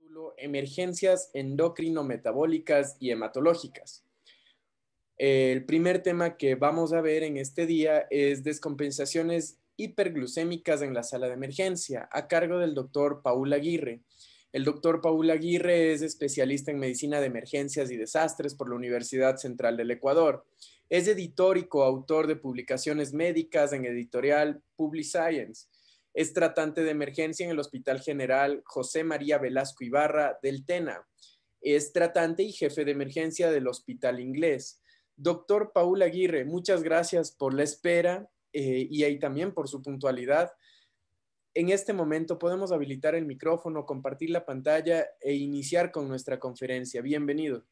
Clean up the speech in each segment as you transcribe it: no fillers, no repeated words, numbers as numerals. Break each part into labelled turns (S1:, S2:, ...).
S1: Título: Emergencias endocrino-metabólicas y hematológicas. El primer tema que vamos a ver en este día es descompensaciones hiperglucémicas en la sala de emergencia, a cargo del doctor Paul Aguirre. El doctor Paul Aguirre es especialista en medicina de emergencias y desastres por la Universidad Central del Ecuador. Es editor y coautor de publicaciones médicas en editorial PubliScience. Es tratante de emergencia en el Hospital General José María Velasco Ibarra del Tena. Es tratante y jefe de emergencia del Hospital Inglés. Doctor Paul Aguirre, muchas gracias por la espera y ahí también por su puntualidad. En este momento podemos habilitar el micrófono, compartir la pantalla e iniciar con nuestra conferencia. Bienvenido.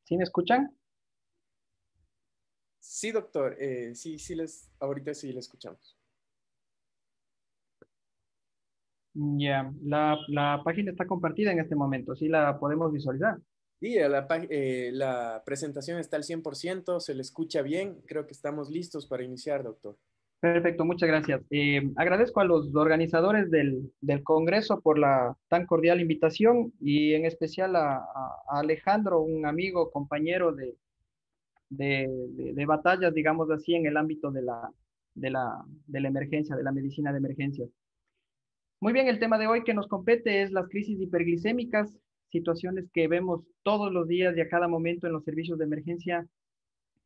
S2: ¿Sí me escuchan?
S1: Sí, doctor. Ahorita sí le escuchamos.
S2: Ya, la página está compartida en este momento, sí la podemos visualizar.
S1: Sí, la presentación está al 100%, se le escucha bien. Creo que estamos listos para iniciar, doctor.
S2: Perfecto, muchas gracias. Agradezco a los organizadores del Congreso por la tan cordial invitación y en especial a Alejandro, un amigo, compañero de batallas, digamos así, en el ámbito de la emergencia, de la medicina de emergencias. Muy bien, el tema de hoy que nos compete es las crisis hiperglicémicas, situaciones que vemos todos los días y a cada momento en los servicios de emergencia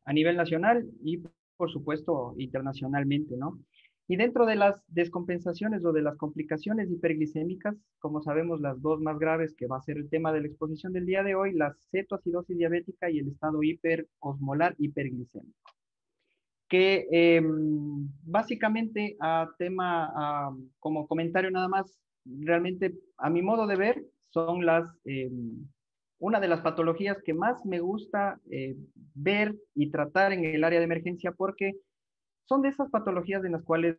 S2: a nivel nacional y, por supuesto, internacionalmente, ¿no? Y dentro de las descompensaciones o de las complicaciones hiperglicémicas, como sabemos, las dos más graves, que va a ser el tema de la exposición del día de hoy, la cetoacidosis diabética y el estado hiperosmolar hiperglicémico. Que básicamente como comentario nada más, realmente a mi modo de ver, son una de las patologías que más me gusta ver y tratar en el área de emergencia porque son de esas patologías en las cuales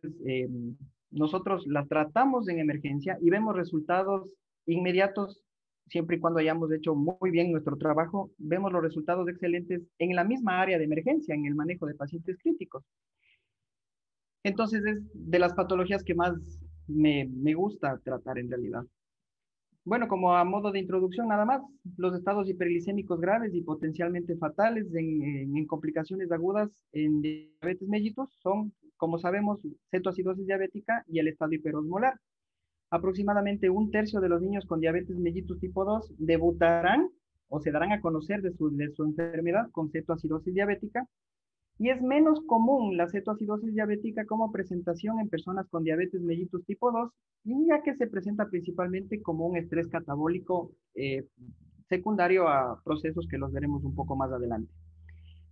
S2: nosotros las tratamos en emergencia y vemos resultados inmediatos siempre y cuando hayamos hecho muy bien nuestro trabajo, vemos los resultados excelentes en la misma área de emergencia, en el manejo de pacientes críticos. Entonces es de las patologías que más me gusta tratar en realidad. Bueno, como a modo de introducción nada más, los estados hiperglicémicos graves y potencialmente fatales en complicaciones agudas en diabetes mellitus son, como sabemos, cetoacidosis diabética y el estado hiperosmolar. Aproximadamente un tercio de los niños con diabetes mellitus tipo 2 debutarán o se darán a conocer de su enfermedad con cetoacidosis diabética y es menos común la cetoacidosis diabética como presentación en personas con diabetes mellitus tipo 2, y ya que se presenta principalmente como un estrés catabólico secundario a procesos que los veremos un poco más adelante.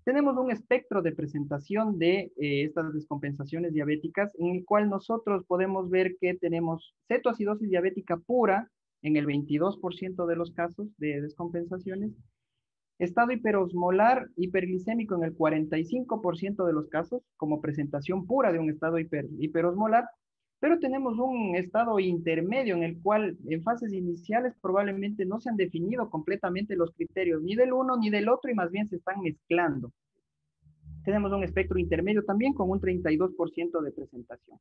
S2: Tenemos un espectro de presentación de estas descompensaciones diabéticas en el cual nosotros podemos ver que tenemos cetoacidosis diabética pura en el 22% de los casos de descompensaciones, estado hiperosmolar hiperglicémico en el 45% de los casos, como presentación pura de un estado hiperosmolar, pero tenemos un estado intermedio en el cual en fases iniciales probablemente no se han definido completamente los criterios ni del uno ni del otro y más bien se están mezclando. Tenemos un espectro intermedio también con un 32% de presentación.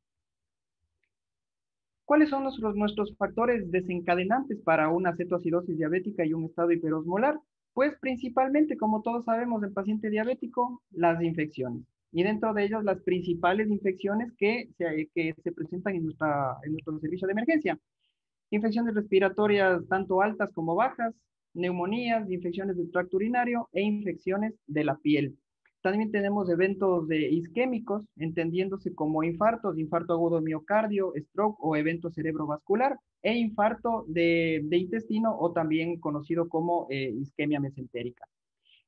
S2: ¿Cuáles son nuestros factores desencadenantes para una cetoacidosis diabética y un estado hiperosmolar? Pues principalmente, como todos sabemos, el paciente diabético, las infecciones. Y dentro de ellas, las principales infecciones que se presentan en nuestro servicio de emergencia. Infecciones respiratorias tanto altas como bajas, neumonías, infecciones del tracto urinario e infecciones de la piel. También tenemos eventos isquémicos, entendiéndose como infarto agudo de miocardio, stroke o evento cerebrovascular, e infarto de intestino o también conocido como isquemia mesentérica.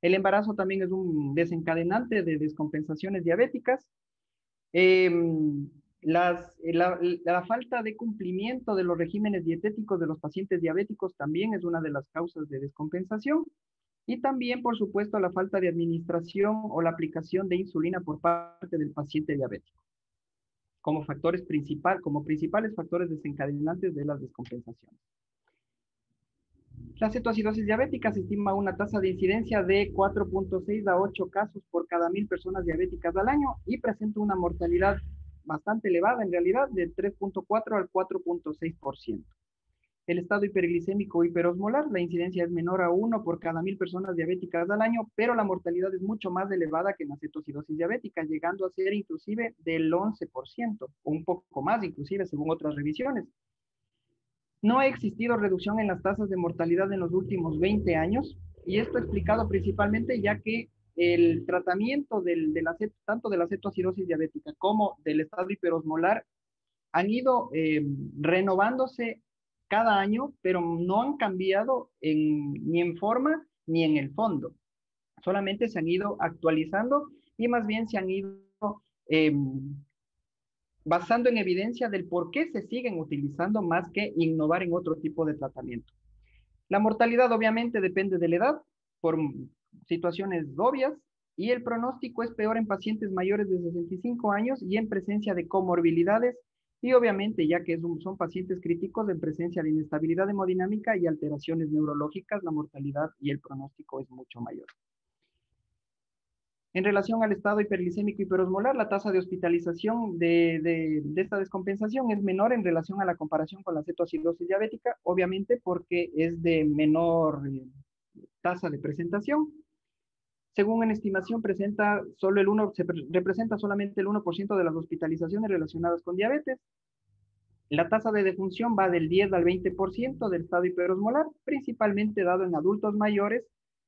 S2: El embarazo también es un desencadenante de descompensaciones diabéticas. Eh, la falta de cumplimiento de los regímenes dietéticos de los pacientes diabéticos también es una de las causas de descompensación. Y también, por supuesto, la falta de administración o la aplicación de insulina por parte del paciente diabético, como principales factores desencadenantes de las descompensaciones. La cetoacidosis diabética se estima una tasa de incidencia de 4.6 a 8 casos por cada 1000 personas diabéticas al año y presenta una mortalidad bastante elevada, en realidad, de 3.4 al 4.6%. El estado hiperglicémico hiperosmolar, la incidencia es menor a 1 por cada 1000 personas diabéticas al año, pero la mortalidad es mucho más elevada que en la cetoacidosis diabética, llegando a ser inclusive del 11%, o un poco más inclusive según otras revisiones. No ha existido reducción en las tasas de mortalidad en los últimos 20 años, y esto explicado principalmente ya que el tratamiento tanto de la cetoacidosis diabética como del estado hiperosmolar han ido renovándose cada año, pero no han cambiado ni en forma ni en el fondo. Solamente se han ido actualizando y más bien se han ido eh, basando en evidencia del por qué se siguen utilizando más que innovar en otro tipo de tratamiento. La mortalidad obviamente depende de la edad, por situaciones obvias, y el pronóstico es peor en pacientes mayores de 65 años y en presencia de comorbilidades, y obviamente ya que son pacientes críticos en presencia de inestabilidad hemodinámica y alteraciones neurológicas, la mortalidad y el pronóstico es mucho mayor. En relación al estado hiperglicémico hiperosmolar, la tasa de hospitalización de esta descompensación es menor en relación a la comparación con la cetoacidosis diabética, obviamente porque es de menor tasa de presentación. Según una estimación, representa solamente el 1% de las hospitalizaciones relacionadas con diabetes. La tasa de defunción va del 10 al 20% del estado hiperosmolar, principalmente dado en adultos mayores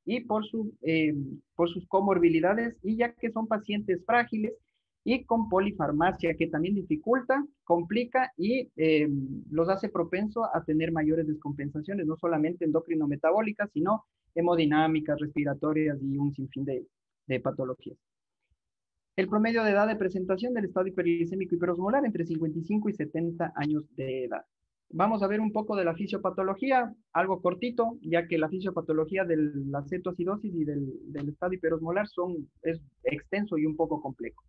S2: y por sus comorbilidades, y ya que son pacientes frágiles y con polifarmacia, que también dificulta, complica y los hace propenso a tener mayores descompensaciones, no solamente endocrinometabólicas, sino hemodinámicas, respiratorias y un sinfín de patologías. El promedio de edad de presentación del estado hiperglicémico hiperosmolar entre 55 y 70 años de edad. Vamos a ver un poco de la fisiopatología, algo cortito, ya que la fisiopatología de la cetoacidosis y del estado hiperosmolar es extenso y un poco complejo.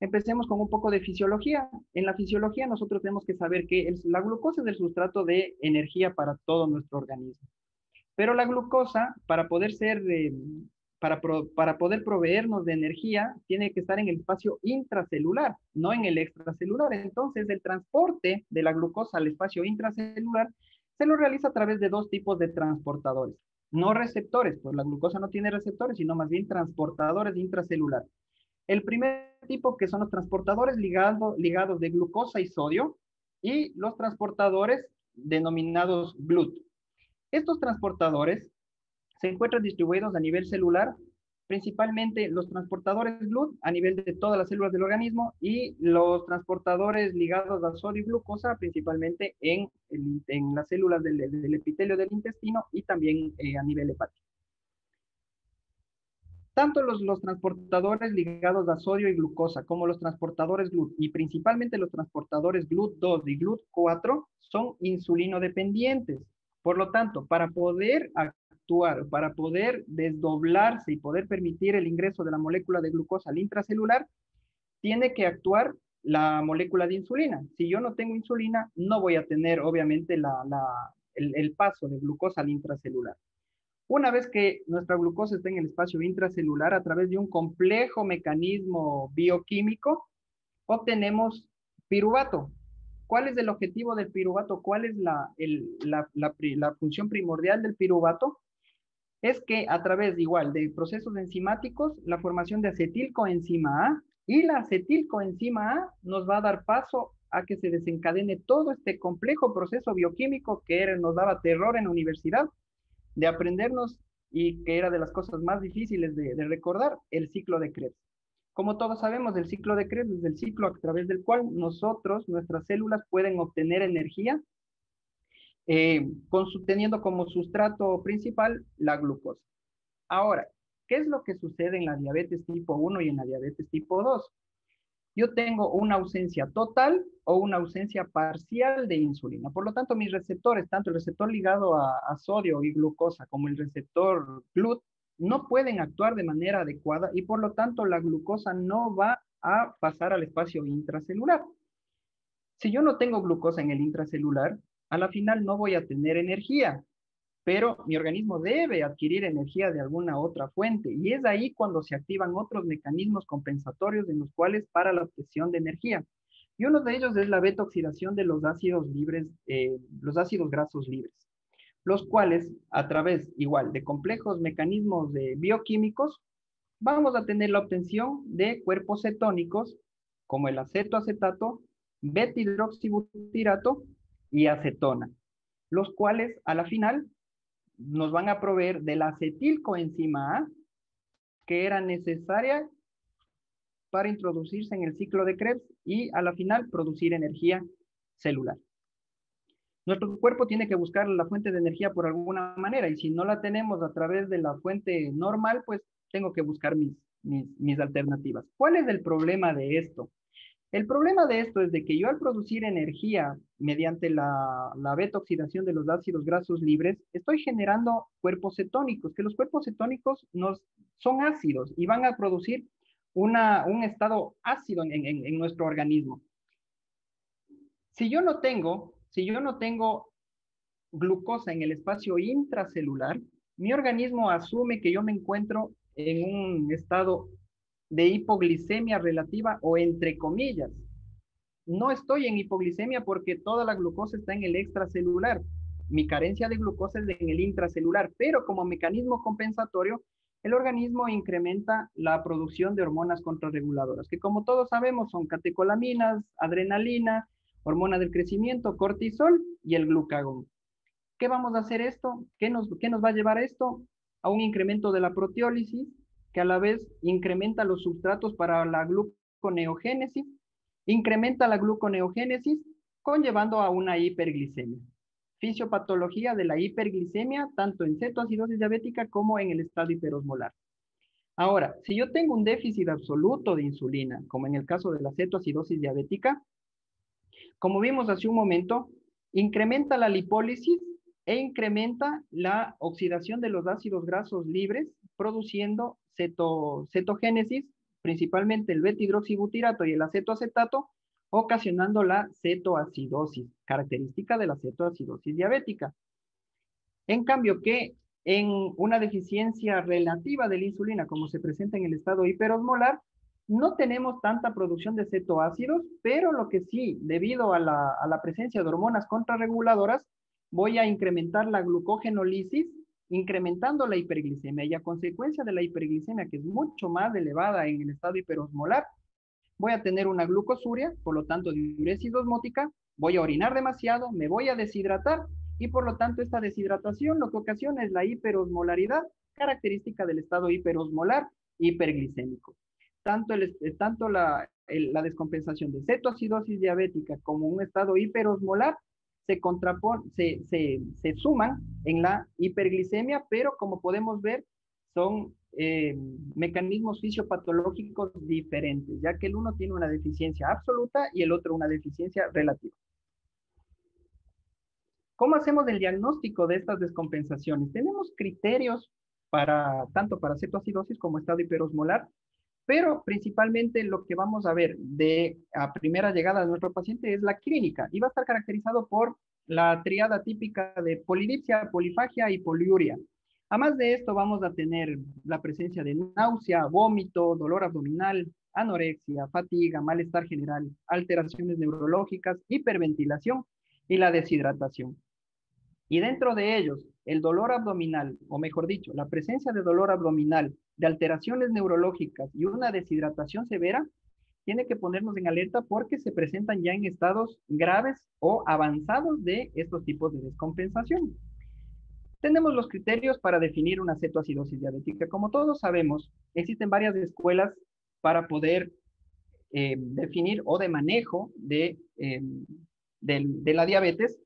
S2: Empecemos con un poco de fisiología. En la fisiología nosotros tenemos que saber que la glucosa es el sustrato de energía para todo nuestro organismo. Pero la glucosa, para poder proveernos de energía, tiene que estar en el espacio intracelular, no en el extracelular. Entonces, el transporte de la glucosa al espacio intracelular se lo realiza a través de dos tipos de transportadores. No receptores, pues la glucosa no tiene receptores, sino más bien transportadores intracelular. El primer tipo, que son los transportadores ligados de glucosa y sodio, y los transportadores denominados GLUT. Estos transportadores se encuentran distribuidos a nivel celular, principalmente los transportadores GLUT a nivel de todas las células del organismo y los transportadores ligados a sodio y glucosa principalmente en las células del epitelio del intestino y también a nivel hepático. Tanto los transportadores ligados a sodio y glucosa como los transportadores GLUT y principalmente los transportadores GLUT2 y GLUT4 son insulinodependientes. Por lo tanto, para poder actuar, para poder desdoblarse y poder permitir el ingreso de la molécula de glucosa al intracelular, tiene que actuar la molécula de insulina. Si yo no tengo insulina, no voy a tener obviamente el paso de glucosa al intracelular. Una vez que nuestra glucosa está en el espacio intracelular, a través de un complejo mecanismo bioquímico, obtenemos piruvato. ¿Cuál es el objetivo del piruvato? ¿Cuál es la función primordial del piruvato? Es que a través igual de procesos enzimáticos, la formación de acetilcoenzima A, y la acetilcoenzima A nos va a dar paso a que se desencadene todo este complejo proceso bioquímico que nos daba terror en la universidad, de aprendernos, y que era de las cosas más difíciles de recordar, el ciclo de Krebs. Como todos sabemos, el ciclo de Krebs es el ciclo a través del cual nuestras células pueden obtener energía, teniendo como sustrato principal la glucosa. Ahora, ¿qué es lo que sucede en la diabetes tipo 1 y en la diabetes tipo 2? yo tengo una ausencia total o una ausencia parcial de insulina. Por lo tanto, mis receptores, tanto el receptor ligado a sodio y glucosa como el receptor GLUT, no pueden actuar de manera adecuada y por lo tanto la glucosa no va a pasar al espacio intracelular. Si yo no tengo glucosa en el intracelular, a la final no voy a tener energía, pero mi organismo debe adquirir energía de alguna otra fuente y es ahí cuando se activan otros mecanismos compensatorios en los cuales para la obtención de energía. Y uno de ellos es la beta-oxidación de los ácidos libres, los ácidos grasos libres, los cuales a través igual de complejos mecanismos bioquímicos vamos a tener la obtención de cuerpos cetónicos como el acetoacetato, beta-hidroxibutirato y acetona, los cuales a la final nos van a proveer de la acetilcoenzima A que era necesaria para introducirse en el ciclo de Krebs y a la final producir energía celular. Nuestro cuerpo tiene que buscar la fuente de energía por alguna manera y si no la tenemos a través de la fuente normal, pues tengo que buscar mis alternativas. ¿Cuál es el problema de esto? El problema de esto es de que yo al producir energía mediante la beta-oxidación de los ácidos grasos libres, estoy generando cuerpos cetónicos, que los cuerpos cetónicos son ácidos y van a producir un estado ácido en nuestro organismo. Si yo no tengo glucosa en el espacio intracelular, mi organismo asume que yo me encuentro en un estado de hipoglicemia relativa o entre comillas. No estoy en hipoglicemia porque toda la glucosa está en el extracelular. Mi carencia de glucosa es en el intracelular, pero como mecanismo compensatorio, el organismo incrementa la producción de hormonas contrarreguladoras, que como todos sabemos son catecolaminas, adrenalina, hormona del crecimiento, cortisol y el glucagón. ¿Qué vamos a hacer esto? ¿Qué nos va a llevar esto? A un incremento de la proteólisis, que a la vez incrementa los sustratos para la gluconeogénesis, incrementa la gluconeogénesis, conllevando a una hiperglicemia. Fisiopatología de la hiperglicemia, tanto en cetoacidosis diabética como en el estado hiperosmolar. Ahora, si yo tengo un déficit absoluto de insulina, como en el caso de la cetoacidosis diabética, como vimos hace un momento, incrementa la lipólisis e incrementa la oxidación de los ácidos grasos libres, produciendo cetogénesis, principalmente el beta-hidroxibutirato y el acetoacetato, ocasionando la cetoacidosis, característica de la cetoacidosis diabética. En cambio, que en una deficiencia relativa de la insulina, como se presenta en el estado hiperosmolar, no tenemos tanta producción de cetoácidos, pero lo que sí, debido a la presencia de hormonas contrarreguladoras, voy a incrementar la glucogenólisis, incrementando la hiperglicemia. Y a consecuencia de la hiperglicemia, que es mucho más elevada en el estado hiperosmolar, voy a tener una glucosuria, por lo tanto diuresis osmótica, voy a orinar demasiado, me voy a deshidratar y por lo tanto esta deshidratación lo que ocasiona es la hiperosmolaridad, característica del estado hiperosmolar hiperglicémico. Tanto la descompensación de cetoacidosis diabética como un estado hiperosmolar se suman en la hiperglicemia, pero como podemos ver, son mecanismos fisiopatológicos diferentes, ya que el uno tiene una deficiencia absoluta y el otro una deficiencia relativa. ¿Cómo hacemos el diagnóstico de estas descompensaciones? Tenemos criterios tanto para cetoacidosis como estado hiperosmolar, pero principalmente lo que vamos a ver a primera llegada de nuestro paciente es la clínica y va a estar caracterizado por la triada típica de polidipsia, polifagia y poliuria. Además de esto vamos a tener la presencia de náusea, vómito, dolor abdominal, anorexia, fatiga, malestar general, alteraciones neurológicas, hiperventilación y la deshidratación. Y dentro de ellos, el dolor abdominal, o mejor dicho, la presencia de dolor abdominal, de alteraciones neurológicas y una deshidratación severa, tiene que ponernos en alerta porque se presentan ya en estados graves o avanzados de estos tipos de descompensación. Tenemos los criterios para definir una cetoacidosis diabética. Como todos sabemos, existen varias escuelas para poder definir o de manejo de la diabetes,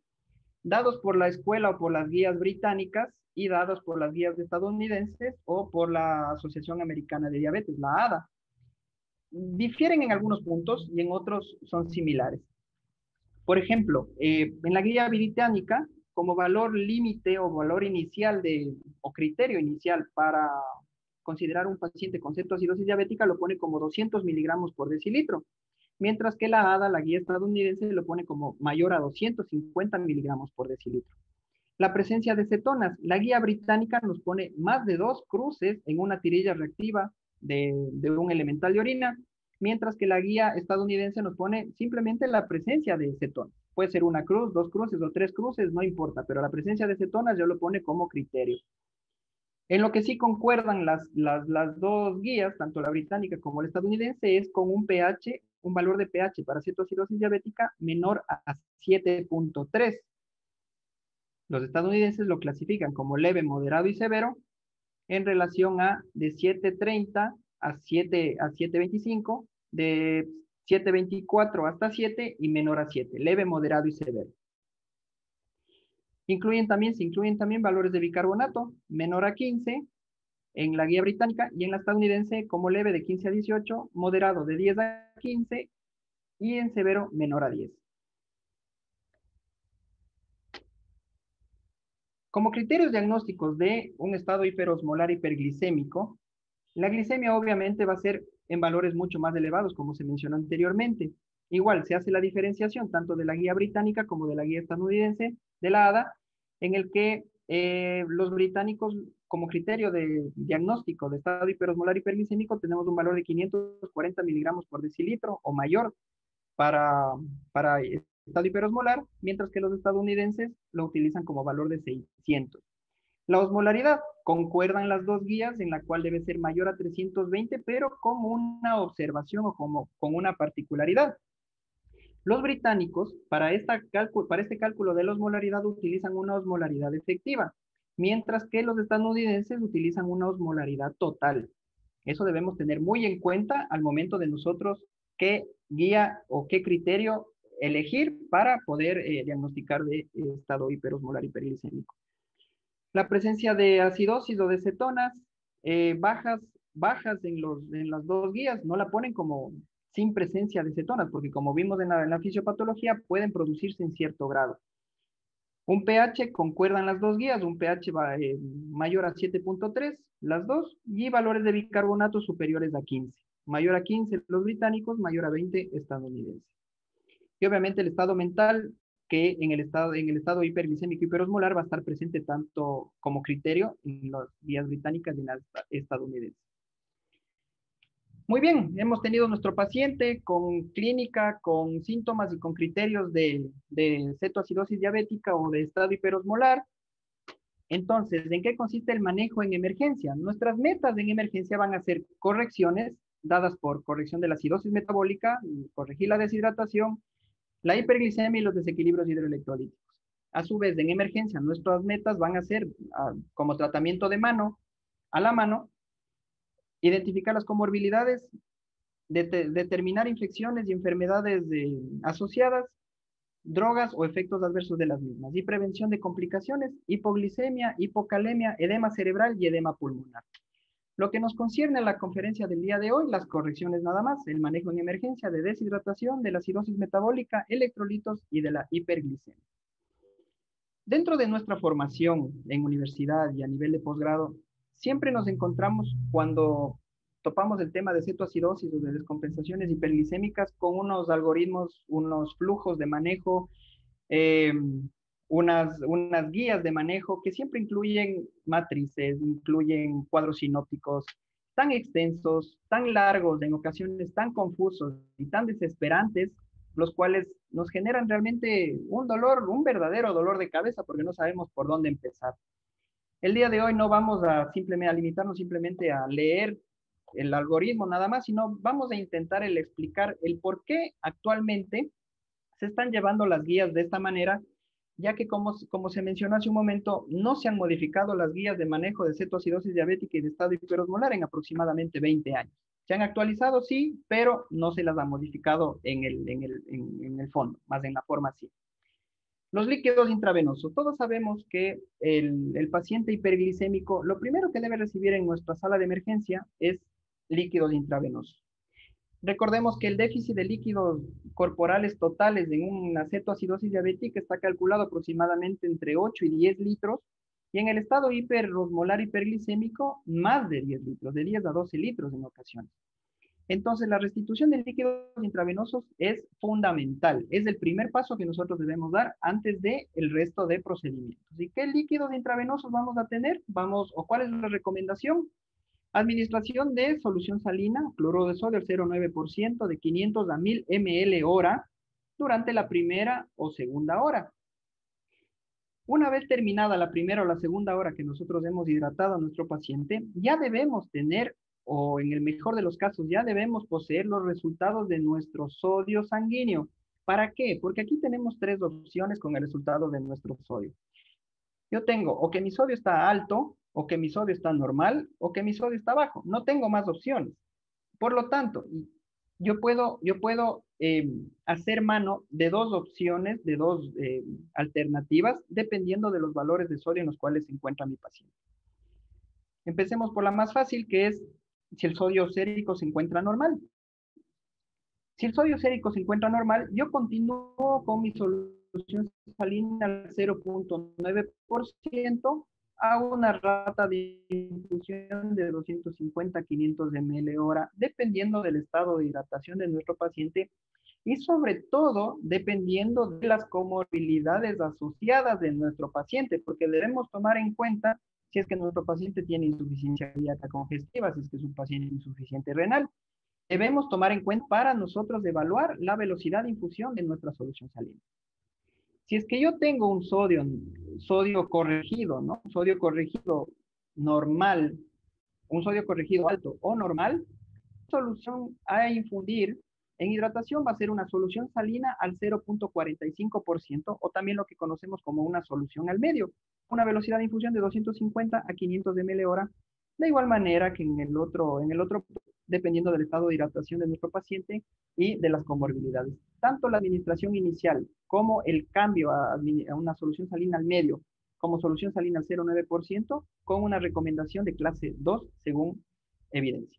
S2: dados por la escuela o por las guías británicas y dados por las guías estadounidenses o por la Asociación Americana de Diabetes, la ADA. difieren en algunos puntos y en otros son similares. Por ejemplo, en la guía británica, como valor límite o valor inicial o criterio inicial para considerar un paciente con cetoacidosis diabética, lo pone como 200 miligramos por decilitro, mientras que la ADA, la guía estadounidense, lo pone como mayor a 250 miligramos por decilitro. La presencia de cetonas, la guía británica nos pone más de 2 cruces en una tirilla reactiva de un elemental de orina, mientras que la guía estadounidense nos pone simplemente la presencia de cetonas. Puede ser una cruz, 2 cruces o 3 cruces, no importa, pero la presencia de cetonas yo lo pone como criterio. En lo que sí concuerdan las dos guías, tanto la británica como la estadounidense, es con un pH, un valor de pH para cetoacidosis diabética menor a 7.3. Los estadounidenses lo clasifican como leve, moderado y severo en relación a de 7.30 a 7.25, de 7.24 hasta 7 y menor a 7, leve, moderado y severo. Se incluyen también valores de bicarbonato, menor a 15 en la guía británica y en la estadounidense como leve de 15 a 18, moderado de 10 a 15 y en severo menor a 10. Como criterios diagnósticos de un estado hiperosmolar hiperglicémico, la glicemia obviamente va a ser en valores mucho más elevados, como se mencionó anteriormente. Igual se hace la diferenciación tanto de la guía británica como de la guía estadounidense, de la ADA, en el que los británicos, como criterio de diagnóstico de estado hiperosmolar hiperglicémico, tenemos un valor de 540 miligramos por decilitro o mayor para estado hiperosmolar, mientras que los estadounidenses lo utilizan como valor de 600. La osmolaridad, concuerdan las dos guías en la cual debe ser mayor a 320, pero con una observación o con una particularidad. Los británicos, para este cálculo de la osmolaridad, utilizan una osmolaridad efectiva, mientras que los estadounidenses utilizan una osmolaridad total. Eso debemos tener muy en cuenta al momento de nosotros qué guía o qué criterio elegir para poder diagnosticar de estado hiperosmolar hiperglicémico. La presencia de acidosis o de cetonas bajas en las dos guías, no la ponen como sin presencia de cetonas, porque como vimos en la fisiopatología, pueden producirse en cierto grado. Un pH, concuerdan las dos guías, un pH mayor a 7.3, las dos, y valores de bicarbonato superiores a 15. Mayor a 15 los británicos, mayor a 20 estadounidenses. Y obviamente el estado mental, que en el estado hiperglicémico hiperosmolar va a estar presente tanto como criterio en las guías británicas y en las estadounidenses. Muy bien, hemos tenido nuestro paciente con clínica, con síntomas y con criterios de cetoacidosis diabética o de estado hiperosmolar. Entonces, ¿en qué consiste el manejo en emergencia? Nuestras metas en emergencia van a ser correcciones dadas por corrección de la acidosis metabólica, corregir la deshidratación, la hiperglicemia y los desequilibrios hidroelectrolíticos. A su vez, en emergencia, nuestras metas van a ser como tratamiento de mano, a la mano, identificar las comorbilidades, determinar infecciones y enfermedades asociadas, drogas o efectos adversos de las mismas, y prevención de complicaciones, hipoglicemia, hipocalemia, edema cerebral y edema pulmonar. Lo que nos concierne a la conferencia del día de hoy, las correcciones nada más, el manejo en emergencia de deshidratación, de la acidosis metabólica, electrolitos y de la hiperglicemia. Dentro de nuestra formación en universidad y a nivel de posgrado, siempre nos encontramos cuando topamos el tema de cetoacidosis o de descompensaciones hiperglicémicas con unos algoritmos, unos flujos de manejo, unas guías de manejo que siempre incluyen matrices, incluyen cuadros sinópticos tan extensos, tan largos, en ocasiones tan confusos y tan desesperantes, los cuales nos generan realmente un dolor, un verdadero dolor de cabeza porque no sabemos por dónde empezar. El día de hoy no vamos a limitarnos simplemente a leer el algoritmo nada más, sino vamos a intentar explicar el por qué actualmente se están llevando las guías de esta manera, ya que como se mencionó hace un momento, no se han modificado las guías de manejo de cetoacidosis diabética y de estado hiperosmolar en aproximadamente 20 años. Se han actualizado, sí, pero no se las ha modificado en el fondo, más en la forma sí. Los líquidos intravenosos. Todos sabemos que el paciente hiperglicémico, lo primero que debe recibir en nuestra sala de emergencia es líquidos intravenosos. Recordemos que el déficit de líquidos corporales totales en una cetoacidosis diabética está calculado aproximadamente entre 8 y 10 litros, y en el estado hiperosmolar hiperglicémico, más de 10 litros, de 10 a 12 litros en ocasiones. Entonces, la restitución de líquidos intravenosos es fundamental. Es el primer paso que nosotros debemos dar antes del resto de procedimientos. ¿Y qué líquidos intravenosos vamos a tener? ¿O cuál es la recomendación? Administración de solución salina, cloruro de sodio al 0,9% de 500 a 1000 ml hora durante la primera o segunda hora. Una vez terminada la primera o la segunda hora que nosotros hemos hidratado a nuestro paciente, ya debemos tener, o en el mejor de los casos, ya debemos poseer los resultados de nuestro sodio sanguíneo. ¿Para qué? Porque aquí tenemos tres opciones con el resultado de nuestro sodio. Yo tengo o que mi sodio está alto, o que mi sodio está normal, o que mi sodio está bajo. No tengo más opciones. Por lo tanto, yo puedo hacer mano de dos opciones, de dos alternativas, dependiendo de los valores de sodio en los cuales se encuentra mi paciente. Empecemos por la más fácil, que es si el sodio sérico se encuentra normal. Si el sodio sérico se encuentra normal, yo continúo con mi solución salina al 0,9% a una rata de infusión de 250 a 500 ml hora, dependiendo del estado de hidratación de nuestro paciente y sobre todo dependiendo de las comorbilidades asociadas de nuestro paciente, porque debemos tomar en cuenta si es que nuestro paciente tiene insuficiencia cardíaca congestiva, si es que es un paciente insuficiente renal. Debemos tomar en cuenta para nosotros evaluar la velocidad de infusión de nuestra solución salina. Si es que yo tengo un sodio corregido, ¿no? Un sodio corregido normal, un sodio corregido alto o normal, solución a infundir en hidratación va a ser una solución salina al 0,45% o también lo que conocemos como una solución al medio, una velocidad de infusión de 250 a 500 ml hora, de igual manera que en el otro, dependiendo del estado de hidratación de nuestro paciente y de las comorbilidades. Tanto la administración inicial como el cambio a una solución salina al medio, como solución salina al 0,9%, con una recomendación de clase 2 según evidencia.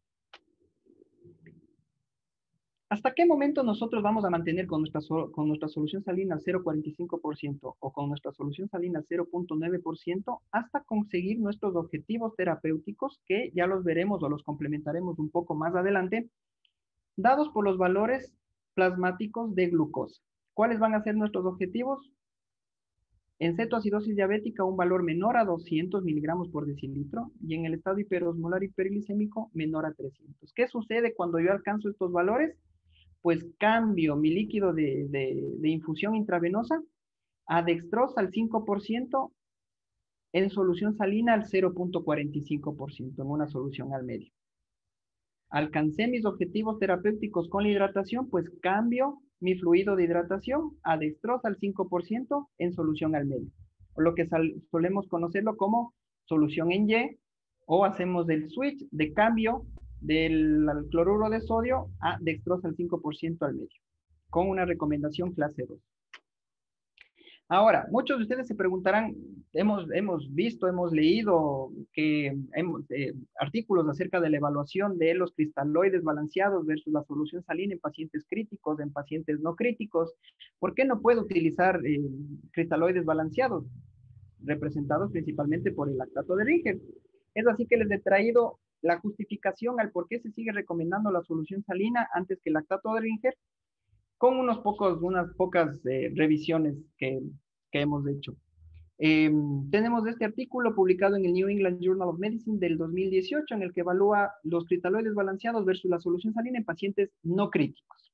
S2: ¿Hasta qué momento nosotros vamos a mantener con nuestra solución salina al 0,45% o con nuestra solución salina al 0,9% hasta conseguir nuestros objetivos terapéuticos, que ya los veremos o los complementaremos un poco más adelante, dados por los valores plasmáticos de glucosa? ¿Cuáles van a ser nuestros objetivos? En cetoacidosis diabética, un valor menor a 200 miligramos por decilitro, y en el estado hiperosmolar hiperglicémico menor a 300. ¿Qué sucede cuando yo alcanzo estos valores? Pues cambio mi líquido de infusión intravenosa a dextrosa al 5%, en solución salina al 0,45%, en una solución al medio. Alcancé mis objetivos terapéuticos con la hidratación, pues cambio mi fluido de hidratación a dextrosa al 5% en solución al medio, o lo que solemos conocerlo como solución en Y, o hacemos el switch de cambio del cloruro de sodio a dextrosa al 5% al medio, con una recomendación clase 2. Ahora, muchos de ustedes se preguntarán, hemos visto, hemos leído artículos acerca de la evaluación de los cristaloides balanceados versus la solución salina en pacientes críticos, en pacientes no críticos. ¿Por qué no puedo utilizar cristaloides balanceados, representados principalmente por el lactato de Ringer? Es así que les he traído la justificación al por qué se sigue recomendando la solución salina antes que el lactato de Ringer, con unas pocas revisiones que hemos hecho. Tenemos este artículo publicado en el New England Journal of Medicine del 2018, en el que evalúa los cristaloides balanceados versus la solución salina en pacientes no críticos.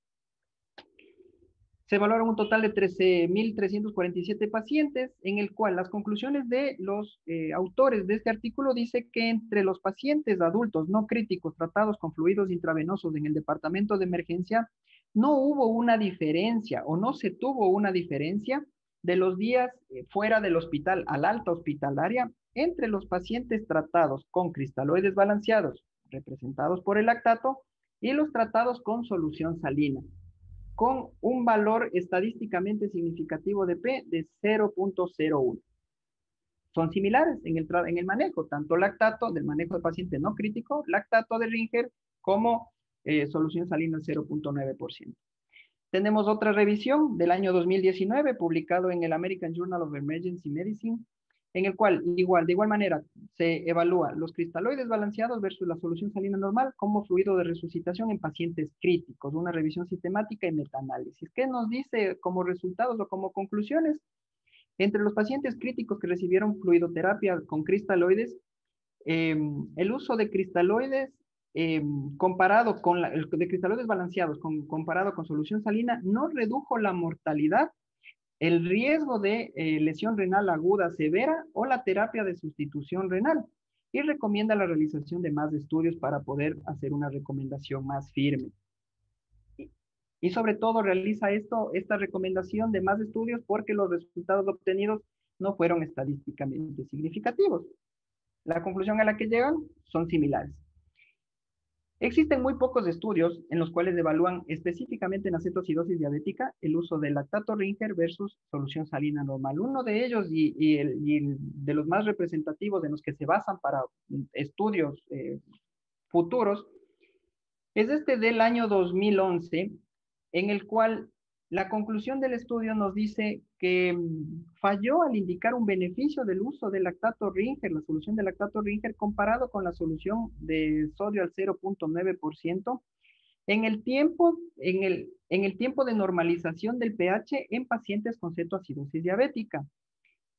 S2: Se evaluaron un total de 13.347 pacientes, en el cual las conclusiones de los autores de este artículo dice que entre los pacientes adultos no críticos tratados con fluidos intravenosos en el departamento de emergencia, no hubo una diferencia o no se tuvo una diferencia de los días fuera del hospital al alta hospitalaria entre los pacientes tratados con cristaloides balanceados, representados por el lactato, y los tratados con solución salina, con un valor estadísticamente significativo de P de 0,01. Son similares en el manejo, tanto lactato del manejo de paciente no crítico, lactato de Ringer, como solución salina al 0.9%. Tenemos otra revisión del año 2019, publicado en el American Journal of Emergency Medicine, en el cual, de igual manera, se evalúa los cristaloides balanceados versus la solución salina normal como fluido de resucitación en pacientes críticos, una revisión sistemática y metaanálisis. ¿Qué nos dice como resultados o como conclusiones? Entre los pacientes críticos que recibieron fluidoterapia con cristaloides, el uso de cristaloides comparado con de cristaloides balanceados comparado con solución salina no redujo la mortalidad, el riesgo de lesión renal aguda severa o la terapia de sustitución renal, y recomienda la realización de más estudios para poder hacer una recomendación más firme. Y sobre todo realiza esta recomendación de más estudios porque los resultados obtenidos no fueron estadísticamente significativos. La conclusión a la que llegan son similares. Existen muy pocos estudios en los cuales evalúan específicamente en acetoacidosis diabética el uso del lactato Ringer versus solución salina normal. Uno de ellos y de los más representativos en los que se basan para estudios futuros es este del año 2011, en el cual la conclusión del estudio nos dice que falló al indicar un beneficio del uso del lactato Ringer, la solución de lactato Ringer, comparado con la solución de sodio al 0.9% en el tiempo de normalización del pH en pacientes con cetoacidosis diabética.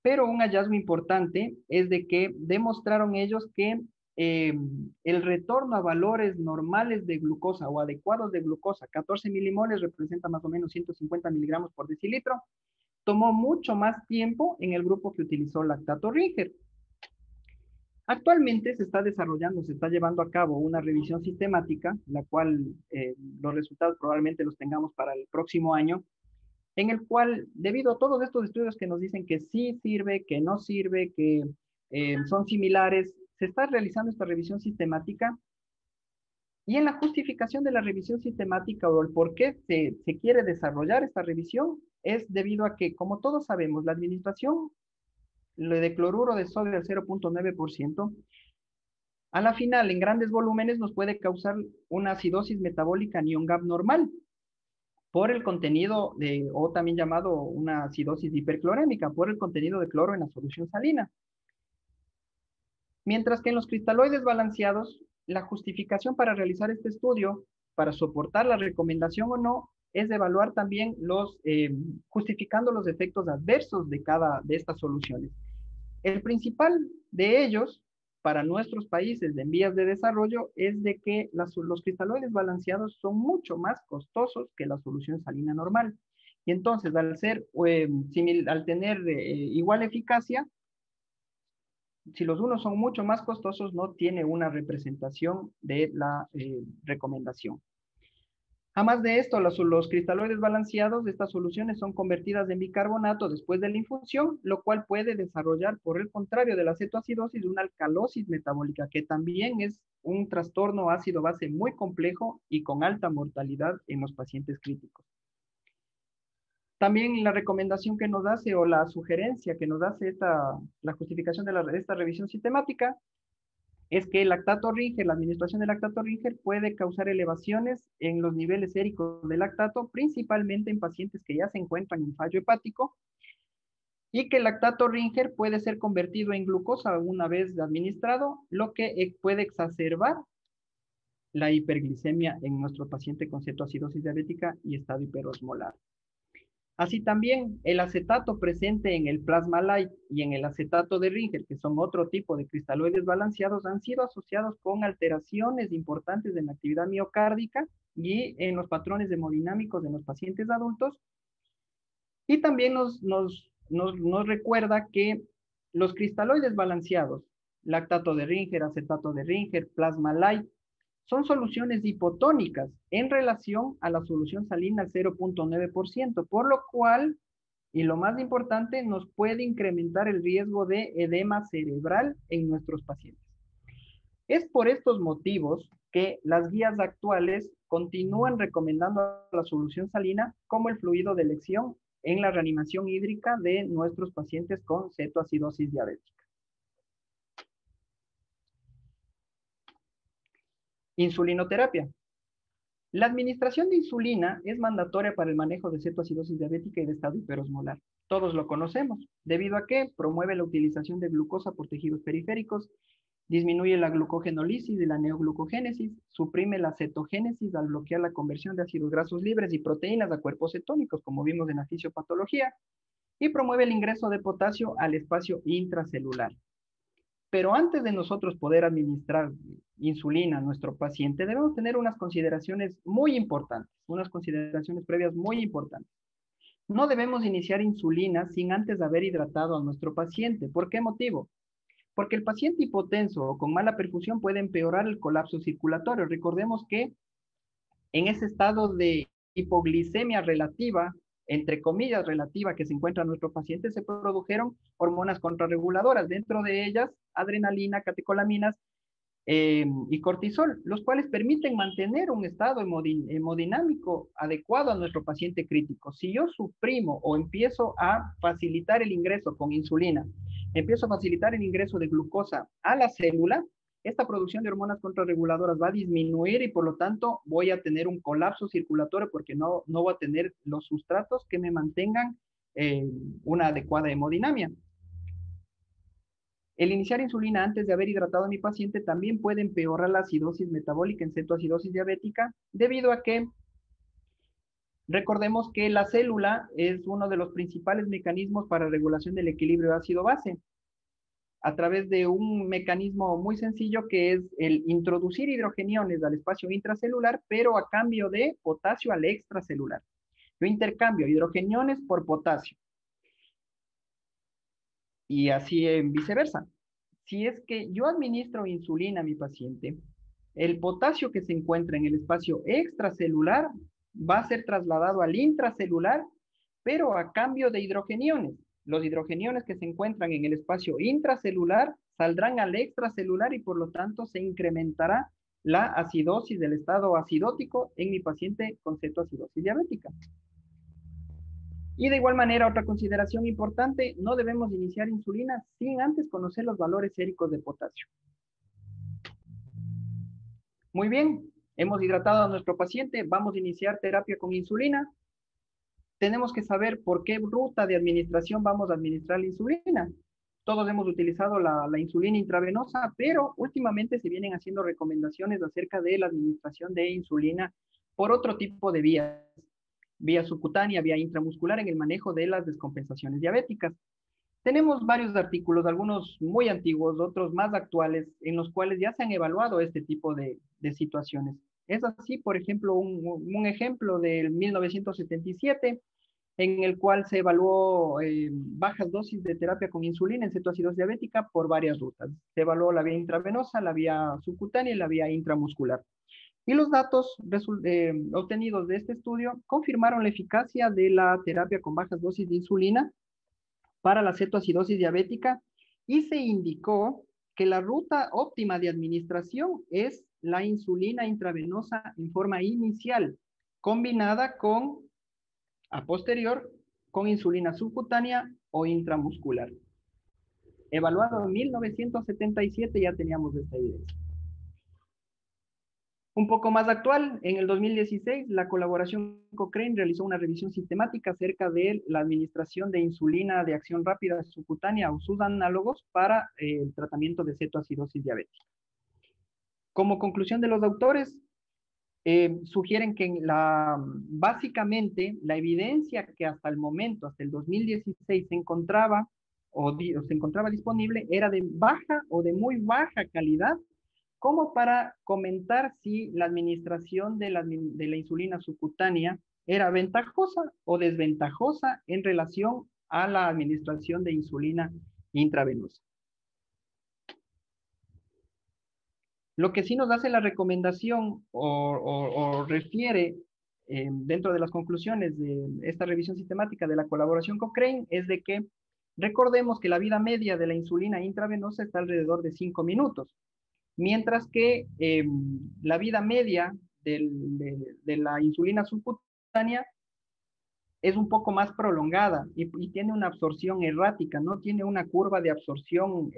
S2: Pero un hallazgo importante es de que demostraron ellos que el retorno a valores normales de glucosa o adecuados de glucosa, 14 milimoles representa más o menos 150 miligramos por decilitro, tomó mucho más tiempo en el grupo que utilizó lactato Ringer. Actualmente se está desarrollando, se está llevando a cabo una revisión sistemática, la cual los resultados probablemente los tengamos para el próximo año, en el cual, debido a todos estos estudios que nos dicen que sí sirve, que no sirve, que son similares, se está realizando esta revisión sistemática. Y en la justificación de la revisión sistemática o el por qué se quiere desarrollar esta revisión es debido a que, como todos sabemos, la administración de cloruro de sodio al 0.9%, a la final, en grandes volúmenes, nos puede causar una acidosis metabólica Neon-Gap normal por el contenido o también llamado una acidosis hiperclorémica, por el contenido de cloro en la solución salina. Mientras que en los cristaloides balanceados, la justificación para realizar este estudio, para soportar la recomendación o no, es evaluar también justificando los efectos adversos de cada de estas soluciones. El principal de ellos, para nuestros países en vías de desarrollo, es de que los cristaloides balanceados son mucho más costosos que la solución salina normal. Y entonces, al tener igual eficacia, si los unos son mucho más costosos, no tiene una representación de la recomendación. Además de esto, los cristaloides balanceados de estas soluciones son convertidas en bicarbonato después de la infusión, lo cual puede desarrollar, por el contrario de la cetoacidosis, una alcalosis metabólica, que también es un trastorno ácido-base muy complejo y con alta mortalidad en los pacientes críticos. También la recomendación que nos hace o la sugerencia que nos hace la justificación de esta revisión sistemática es que el lactato Ringer, la administración del lactato Ringer puede causar elevaciones en los niveles séricos de lactato, principalmente en pacientes que ya se encuentran en fallo hepático, y que el lactato Ringer puede ser convertido en glucosa una vez administrado, lo que puede exacerbar la hiperglicemia en nuestro paciente con cetoacidosis diabética y estado hiperosmolar. Así también el acetato presente en el plasma light y en el acetato de Ringer, que son otro tipo de cristaloides balanceados, han sido asociados con alteraciones importantes en la actividad miocárdica y en los patrones hemodinámicos en los pacientes adultos. Y también nos recuerda que los cristaloides balanceados, lactato de Ringer, acetato de Ringer, plasma light, son soluciones hipotónicas en relación a la solución salina al 0.9%, por lo cual, y lo más importante, nos puede incrementar el riesgo de edema cerebral en nuestros pacientes. Es por estos motivos que las guías actuales continúan recomendando la solución salina como el fluido de elección en la reanimación hídrica de nuestros pacientes con cetoacidosis diabética. Insulinoterapia. La administración de insulina es mandatoria para el manejo de cetoacidosis diabética y de estado hiperosmolar. Todos lo conocemos, debido a que promueve la utilización de glucosa por tejidos periféricos, disminuye la glucogenólisis y la neoglucogénesis, suprime la cetogénesis al bloquear la conversión de ácidos grasos libres y proteínas a cuerpos cetónicos, como vimos en la fisiopatología, y promueve el ingreso de potasio al espacio intracelular. Pero antes de nosotros poder administrar insulina a nuestro paciente, debemos tener unas consideraciones muy importantes, unas consideraciones previas muy importantes. No debemos iniciar insulina sin antes haber hidratado a nuestro paciente. ¿Por qué motivo? Porque el paciente hipotenso o con mala perfusión puede empeorar el colapso circulatorio. Recordemos que en ese estado de hipoglicemia relativa, entre comillas relativa, que se encuentra en nuestro paciente, se produjeron hormonas contrarreguladoras, dentro de ellas adrenalina, catecolaminas y cortisol, los cuales permiten mantener un estado hemodinámico adecuado a nuestro paciente crítico. Si yo suprimo o empiezo a facilitar el ingreso con insulina, empiezo a facilitar el ingreso de glucosa a la célula, esta producción de hormonas contrarreguladoras va a disminuir y por lo tanto voy a tener un colapso circulatorio porque no voy a tener los sustratos que me mantengan una adecuada hemodinamia. El iniciar insulina antes de haber hidratado a mi paciente también puede empeorar la acidosis metabólica en cetoacidosis diabética, debido a que recordemos que la célula es uno de los principales mecanismos para regulación del equilibrio ácido-base, a través de un mecanismo muy sencillo que es el introducir hidrogeniones al espacio intracelular, pero a cambio de potasio al extracelular. Yo intercambio hidrogeniones por potasio. Y así en viceversa. Si es que yo administro insulina a mi paciente, el potasio que se encuentra en el espacio extracelular va a ser trasladado al intracelular, pero a cambio de hidrogeniones. Los hidrogeniones que se encuentran en el espacio intracelular saldrán al extracelular y por lo tanto se incrementará la acidosis del estado acidótico en mi paciente con cetoacidosis diabética. Y de igual manera, otra consideración importante, no debemos iniciar insulina sin antes conocer los valores séricos de potasio. Muy bien, hemos hidratado a nuestro paciente, vamos a iniciar terapia con insulina. Tenemos que saber por qué ruta de administración vamos a administrar la insulina. Todos hemos utilizado la insulina intravenosa, pero últimamente se vienen haciendo recomendaciones acerca de la administración de insulina por otro tipo de vías. Vía subcutánea, vía intramuscular en el manejo de las descompensaciones diabéticas. Tenemos varios artículos, algunos muy antiguos, otros más actuales, en los cuales ya se han evaluado este tipo de situaciones. Es así, por ejemplo, un ejemplo del 1977, en el cual se evaluó bajas dosis de terapia con insulina en cetoacidosis diabética por varias rutas. Se evaluó la vía intravenosa, la vía subcutánea y la vía intramuscular. Y los datos obtenidos de este estudio confirmaron la eficacia de la terapia con bajas dosis de insulina para la cetoacidosis diabética y se indicó que la ruta óptima de administración es la insulina intravenosa en forma inicial, combinada con, a posterior, con insulina subcutánea o intramuscular. Evaluado en 1977 ya teníamos esta evidencia. Un poco más actual, en el 2016, la colaboración Cochrane realizó una revisión sistemática acerca de la administración de insulina de acción rápida subcutánea o sus análogos para el tratamiento de cetoacidosis diabética. Como conclusión de los autores, sugieren que básicamente la evidencia que hasta el momento, hasta el 2016, se encontraba disponible era de baja o de muy baja calidad, como para comentar si la administración de la insulina subcutánea era ventajosa o desventajosa en relación a la administración de insulina intravenosa. Lo que sí nos hace la recomendación o refiere dentro de las conclusiones de esta revisión sistemática de la colaboración Cochrane es de que recordemos que la vida media de la insulina intravenosa está alrededor de 5 minutos. Mientras que la vida media de la insulina subcutánea es un poco más prolongada y tiene una absorción errática, no tiene una curva de absorción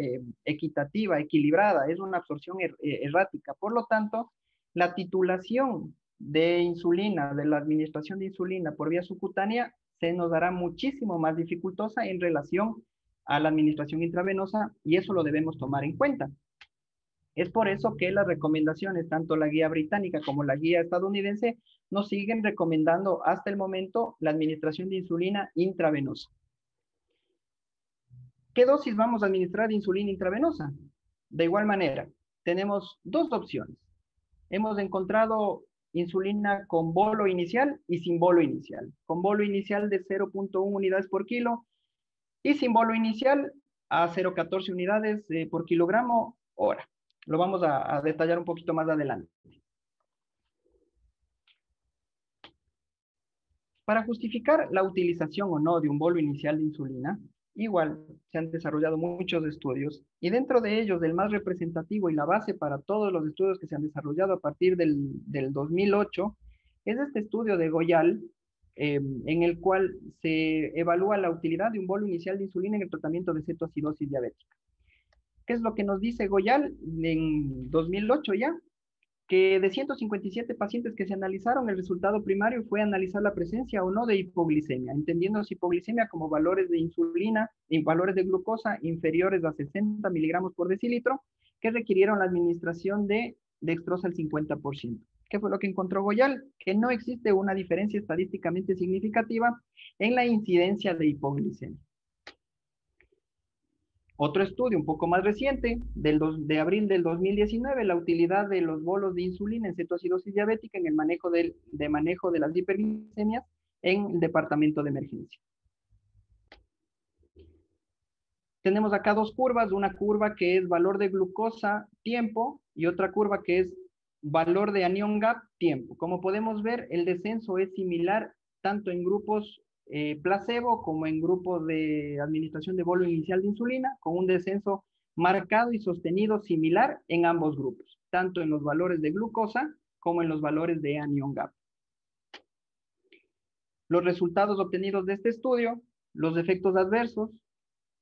S2: equitativa, equilibrada, es una absorción errática. Por lo tanto, la titulación de insulina, de la administración de insulina por vía subcutánea, se nos dará muchísimo más dificultosa en relación a la administración intravenosa y eso lo debemos tomar en cuenta. Es por eso que las recomendaciones, tanto la guía británica como la guía estadounidense, nos siguen recomendando hasta el momento la administración de insulina intravenosa. ¿Qué dosis vamos a administrar de insulina intravenosa? De igual manera, tenemos dos opciones. Hemos encontrado insulina con bolo inicial y sin bolo inicial. Con bolo inicial de 0.1 unidades por kilo y sin bolo inicial a 0.14 unidades por kilogramo hora. Lo vamos a detallar un poquito más adelante. Para justificar la utilización o no de un bolo inicial de insulina, igual se han desarrollado muchos estudios y dentro de ellos el más representativo y la base para todos los estudios que se han desarrollado a partir del 2008 es este estudio de Goyal, en el cual se evalúa la utilidad de un bolo inicial de insulina en el tratamiento de cetoacidosis diabética. ¿Qué es lo que nos dice Goyal en 2008 ya? Que de 157 pacientes que se analizaron, el resultado primario fue analizar la presencia o no de hipoglicemia, entendiendo hipoglicemia como valores de insulina y valores de glucosa inferiores a 60 miligramos por decilitro, que requirieron la administración de dextrosa al 50%. ¿Qué fue lo que encontró Goyal? Que no existe una diferencia estadísticamente significativa en la incidencia de hipoglicemia. Otro estudio un poco más reciente, de abril del 2019, la utilidad de los bolos de insulina en cetoacidosis diabética en el manejo de las hiperglicemias en el departamento de emergencia. Tenemos acá dos curvas, una curva que es valor de glucosa tiempo y otra curva que es valor de anion gap tiempo. Como podemos ver, el descenso es similar tanto en grupos placebo como en grupos de administración de bolo inicial de insulina, con un descenso marcado y sostenido similar en ambos grupos, tanto en los valores de glucosa como en los valores de anion gap. Los resultados obtenidos de este estudio, los efectos adversos,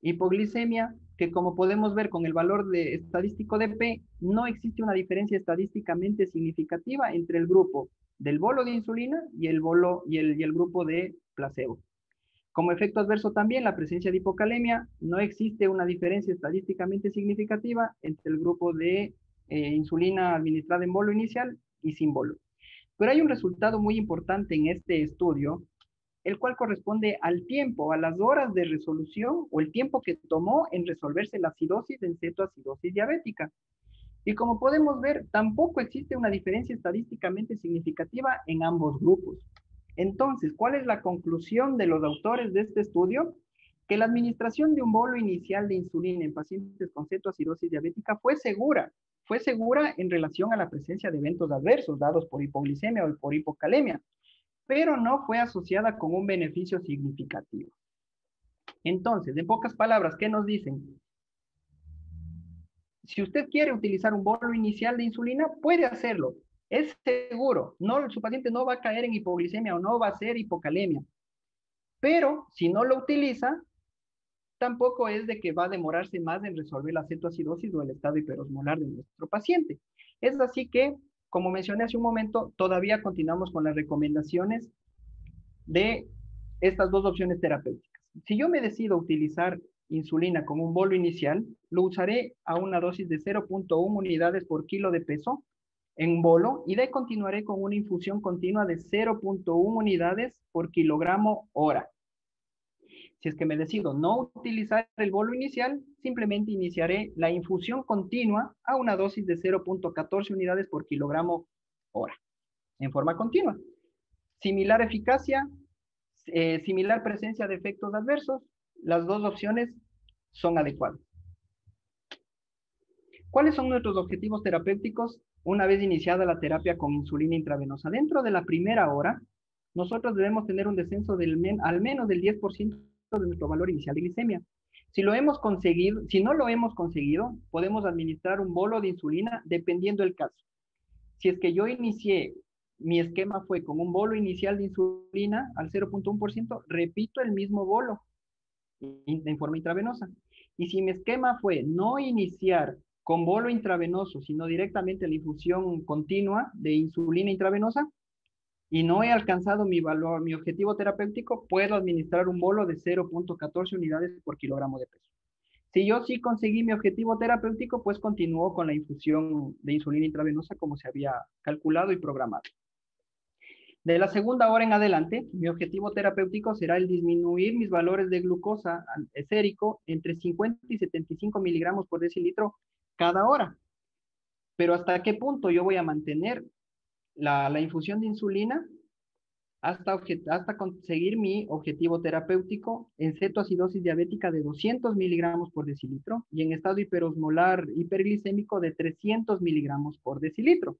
S2: hipoglicemia, que como podemos ver con el valor estadístico de P, no existe una diferencia estadísticamente significativa entre el grupo del bolo de insulina y el grupo de placebo. Como efecto adverso también, la presencia de hipocalemia, no existe una diferencia estadísticamente significativa entre el grupo de insulina administrada en bolo inicial y sin bolo. Pero hay un resultado muy importante en este estudio, el cual corresponde al tiempo, a las horas de resolución o el tiempo que tomó en resolverse la acidosis en cetoacidosis diabética. Y como podemos ver, tampoco existe una diferencia estadísticamente significativa en ambos grupos. Entonces, ¿cuál es la conclusión de los autores de este estudio? Que la administración de un bolo inicial de insulina en pacientes con cetoacidosis diabética fue segura en relación a la presencia de eventos adversos dados por hipoglicemia o por hipocalemia, pero no fue asociada con un beneficio significativo. Entonces, en pocas palabras, ¿qué nos dicen? Si usted quiere utilizar un bolo inicial de insulina, puede hacerlo. Es seguro. No, su paciente no va a caer en hipoglicemia o no va a hacer hipocalemia. Pero si no lo utiliza, tampoco es de que va a demorarse más en resolver la cetoacidosis o el estado hiperosmolar de nuestro paciente. Es así que, como mencioné hace un momento, todavía continuamos con las recomendaciones de estas dos opciones terapéuticas. Si yo me decido utilizar insulina como un bolo inicial, lo usaré a una dosis de 0.1 unidades por kilo de peso en bolo y de ahí continuaré con una infusión continua de 0.1 unidades por kilogramo hora. Si es que me decido no utilizar el bolo inicial, simplemente iniciaré la infusión continua a una dosis de 0.14 unidades por kilogramo hora, en forma continua. Similar eficacia, similar presencia de efectos adversos, las dos opciones son adecuadas. ¿Cuáles son nuestros objetivos terapéuticos una vez iniciada la terapia con insulina intravenosa? Dentro de la primera hora, nosotros debemos tener un descenso al menos del 10% de nuestro valor inicial de glicemia. Si no lo hemos conseguido, podemos administrar un bolo de insulina dependiendo del caso. Si es que yo mi esquema fue con un bolo inicial de insulina al 0.1%, repito el mismo bolo en forma intravenosa. Y si mi esquema fue no iniciar con bolo intravenoso, sino directamente la infusión continua de insulina intravenosa, y no he alcanzado mi valor, mi objetivo terapéutico, puedo administrar un bolo de 0.14 unidades por kilogramo de peso. Si yo sí conseguí mi objetivo terapéutico, pues continúo con la infusión de insulina intravenosa como se había calculado y programado. De la segunda hora en adelante, mi objetivo terapéutico será el disminuir mis valores de glucosa sérico entre 50 y 75 miligramos por decilitro cada hora. Pero ¿hasta qué punto yo voy a mantener la infusión de insulina hasta conseguir mi objetivo terapéutico en cetoacidosis diabética de 200 miligramos por decilitro y en estado hiperosmolar hiperglicémico de 300 miligramos por decilitro?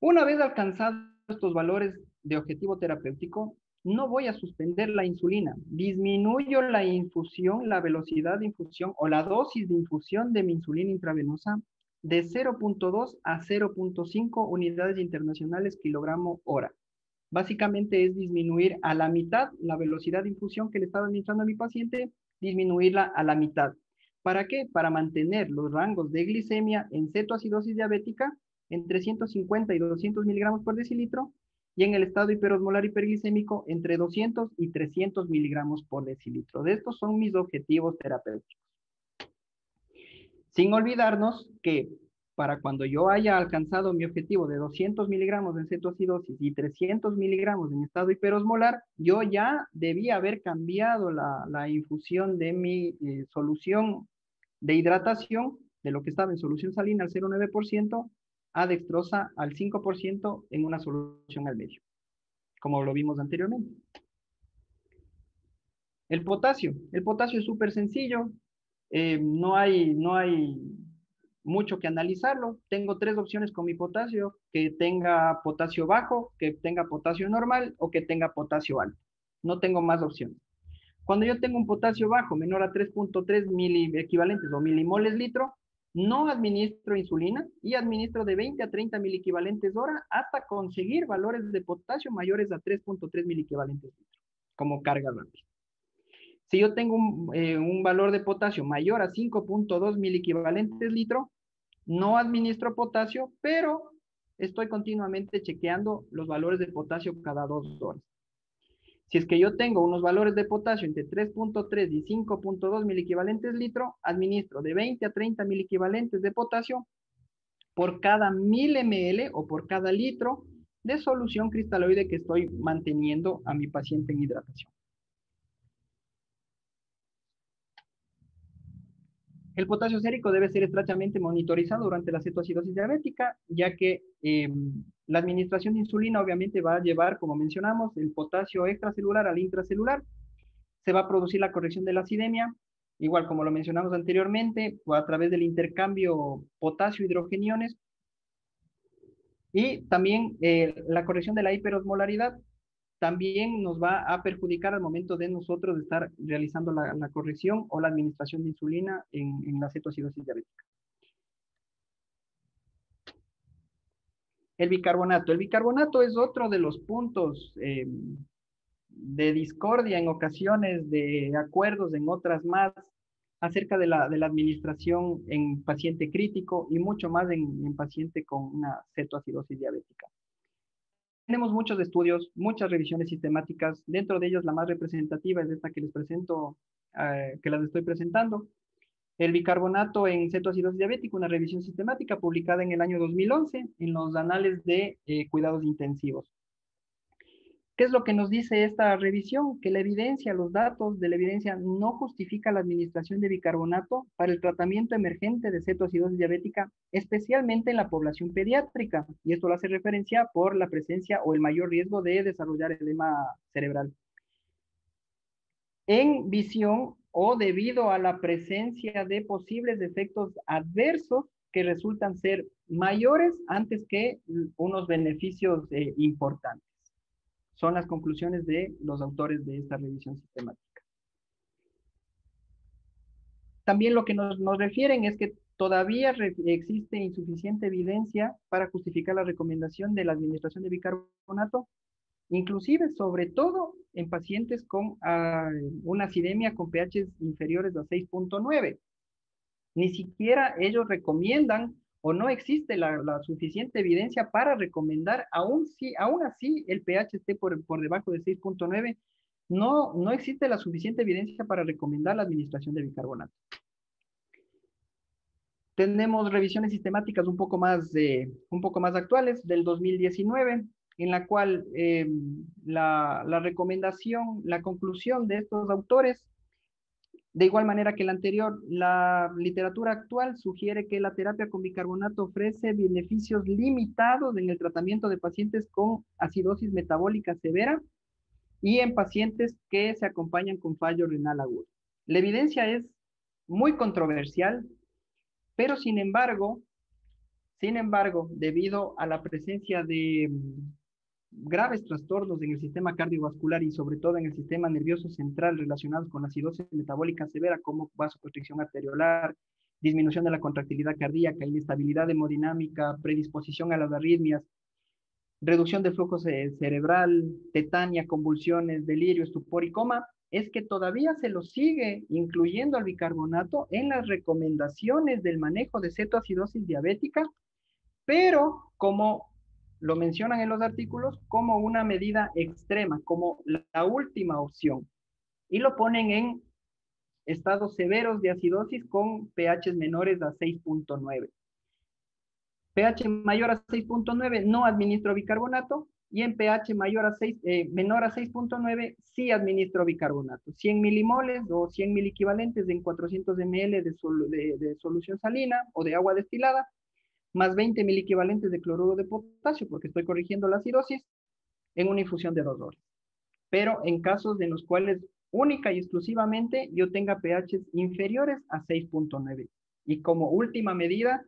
S2: Una vez alcanzados estos valores de objetivo terapéutico, no voy a suspender la insulina. Disminuyo la infusión, la velocidad de infusión o la dosis de infusión de mi insulina intravenosa de 0.2 a 0.5 unidades internacionales kilogramo hora. Básicamente es disminuir a la mitad la velocidad de infusión que le estaba administrando a mi paciente, disminuirla a la mitad. ¿Para qué? Para mantener los rangos de glicemia en cetoacidosis diabética entre 150 y 200 miligramos por decilitro y en el estado hiperosmolar hiperglicémico entre 200 y 300 miligramos por decilitro. De estos son mis objetivos terapéuticos. Sin olvidarnos que para cuando yo haya alcanzado mi objetivo de 200 miligramos en cetoacidosis y 300 miligramos en estado hiperosmolar, yo ya debía haber cambiado la infusión de mi solución de hidratación, de lo que estaba en solución salina al 0,9%, a dextrosa al 5% en una solución al medio, como lo vimos anteriormente. El potasio es súper sencillo, no hay mucho que analizarlo. Tengo tres opciones con mi potasio: que tenga potasio bajo, que tenga potasio normal o que tenga potasio alto. No tengo más opciones. Cuando yo tengo un potasio bajo, menor a 3.3 equivalentes o milimoles litro, no administro insulina y administro de 20 a 30 equivalentes hora hasta conseguir valores de potasio mayores a 3.3 equivalentes litro como carga rápida. Si yo tengo un valor de potasio mayor a 5.2 equivalentes litro, no administro potasio, pero estoy continuamente chequeando los valores de potasio cada 2 horas. Si es que yo tengo unos valores de potasio entre 3.3 y 5.2 equivalentes litro, administro de 20 a 30 equivalentes de potasio por cada 1000 ml o por cada litro de solución cristaloide que estoy manteniendo a mi paciente en hidratación. El potasio sérico debe ser estrechamente monitorizado durante la cetoacidosis diabética, ya que la administración de insulina obviamente va a llevar, como mencionamos, el potasio extracelular al intracelular. Se va a producir la corrección de la acidemia, igual como lo mencionamos anteriormente, a través del intercambio potasio-hidrogeniones, y también la corrección de la hiperosmolaridad también nos va a perjudicar al momento de nosotros estar realizando la corrección o la administración de insulina en la cetoacidosis diabética. El bicarbonato es otro de los puntos de discordia en ocasiones, de acuerdos en otras más, acerca de la administración en paciente crítico y mucho más en paciente con una cetoacidosis diabética. Tenemos muchos estudios, muchas revisiones sistemáticas. Dentro de ellos, la más representativa es esta que les presento, que las estoy presentando. El bicarbonato en cetoacidosis diabética, una revisión sistemática publicada en el año 2011 en los anales de cuidados intensivos. ¿Qué es lo que nos dice esta revisión? Que la evidencia, los datos de la evidencia no justifica la administración de bicarbonato para el tratamiento emergente de cetoacidosis diabética, especialmente en la población pediátrica. Y esto lo hace referencia por la presencia o el mayor riesgo de desarrollar edema cerebral. En visión o debido a la presencia de posibles efectos adversos que resultan ser mayores antes que unos beneficios importantes. Son las conclusiones de los autores de esta revisión sistemática. También lo que nos refieren es que todavía existe insuficiente evidencia para justificar la recomendación de la administración de bicarbonato, inclusive, sobre todo, en pacientes con una acidemia con pHs inferiores a 6.9. Ni siquiera ellos recomiendan o no existe la suficiente evidencia para recomendar, aún así el pH esté por debajo de 6.9, no existe la suficiente evidencia para recomendar la administración de bicarbonato. Tenemos revisiones sistemáticas un poco más actuales, del 2019, en la cual la recomendación, la conclusión de estos autores, de igual manera que la anterior, la literatura actual sugiere que la terapia con bicarbonato ofrece beneficios limitados en el tratamiento de pacientes con acidosis metabólica severa y en pacientes que se acompañan con fallo renal agudo. La evidencia es muy controversial, pero sin embargo, debido a la presencia de graves trastornos en el sistema cardiovascular y sobre todo en el sistema nervioso central relacionados con la acidosis metabólica severa, como vasoconstricción arteriolar, disminución de la contractilidad cardíaca, inestabilidad hemodinámica, predisposición a las arritmias, reducción del flujo cerebral, tetania, convulsiones, delirio, estupor y coma, es que todavía se lo sigue incluyendo al bicarbonato en las recomendaciones del manejo de cetoacidosis diabética, pero como lo mencionan en los artículos, como una medida extrema, como la última opción. Y lo ponen en estados severos de acidosis con pH menores a 6.9. pH mayor a 6.9 no administro bicarbonato, y en pH menor a 6.9 sí administro bicarbonato. 100 milimoles o 100 miliequivalentes en 400 ml de solución salina o de agua destilada, más 20 miliequivalentes de cloruro de potasio, porque estoy corrigiendo la acidosis, en una infusión de 2 horas. Pero en casos en los cuales única y exclusivamente yo tenga pHs inferiores a 6.9. Y como última medida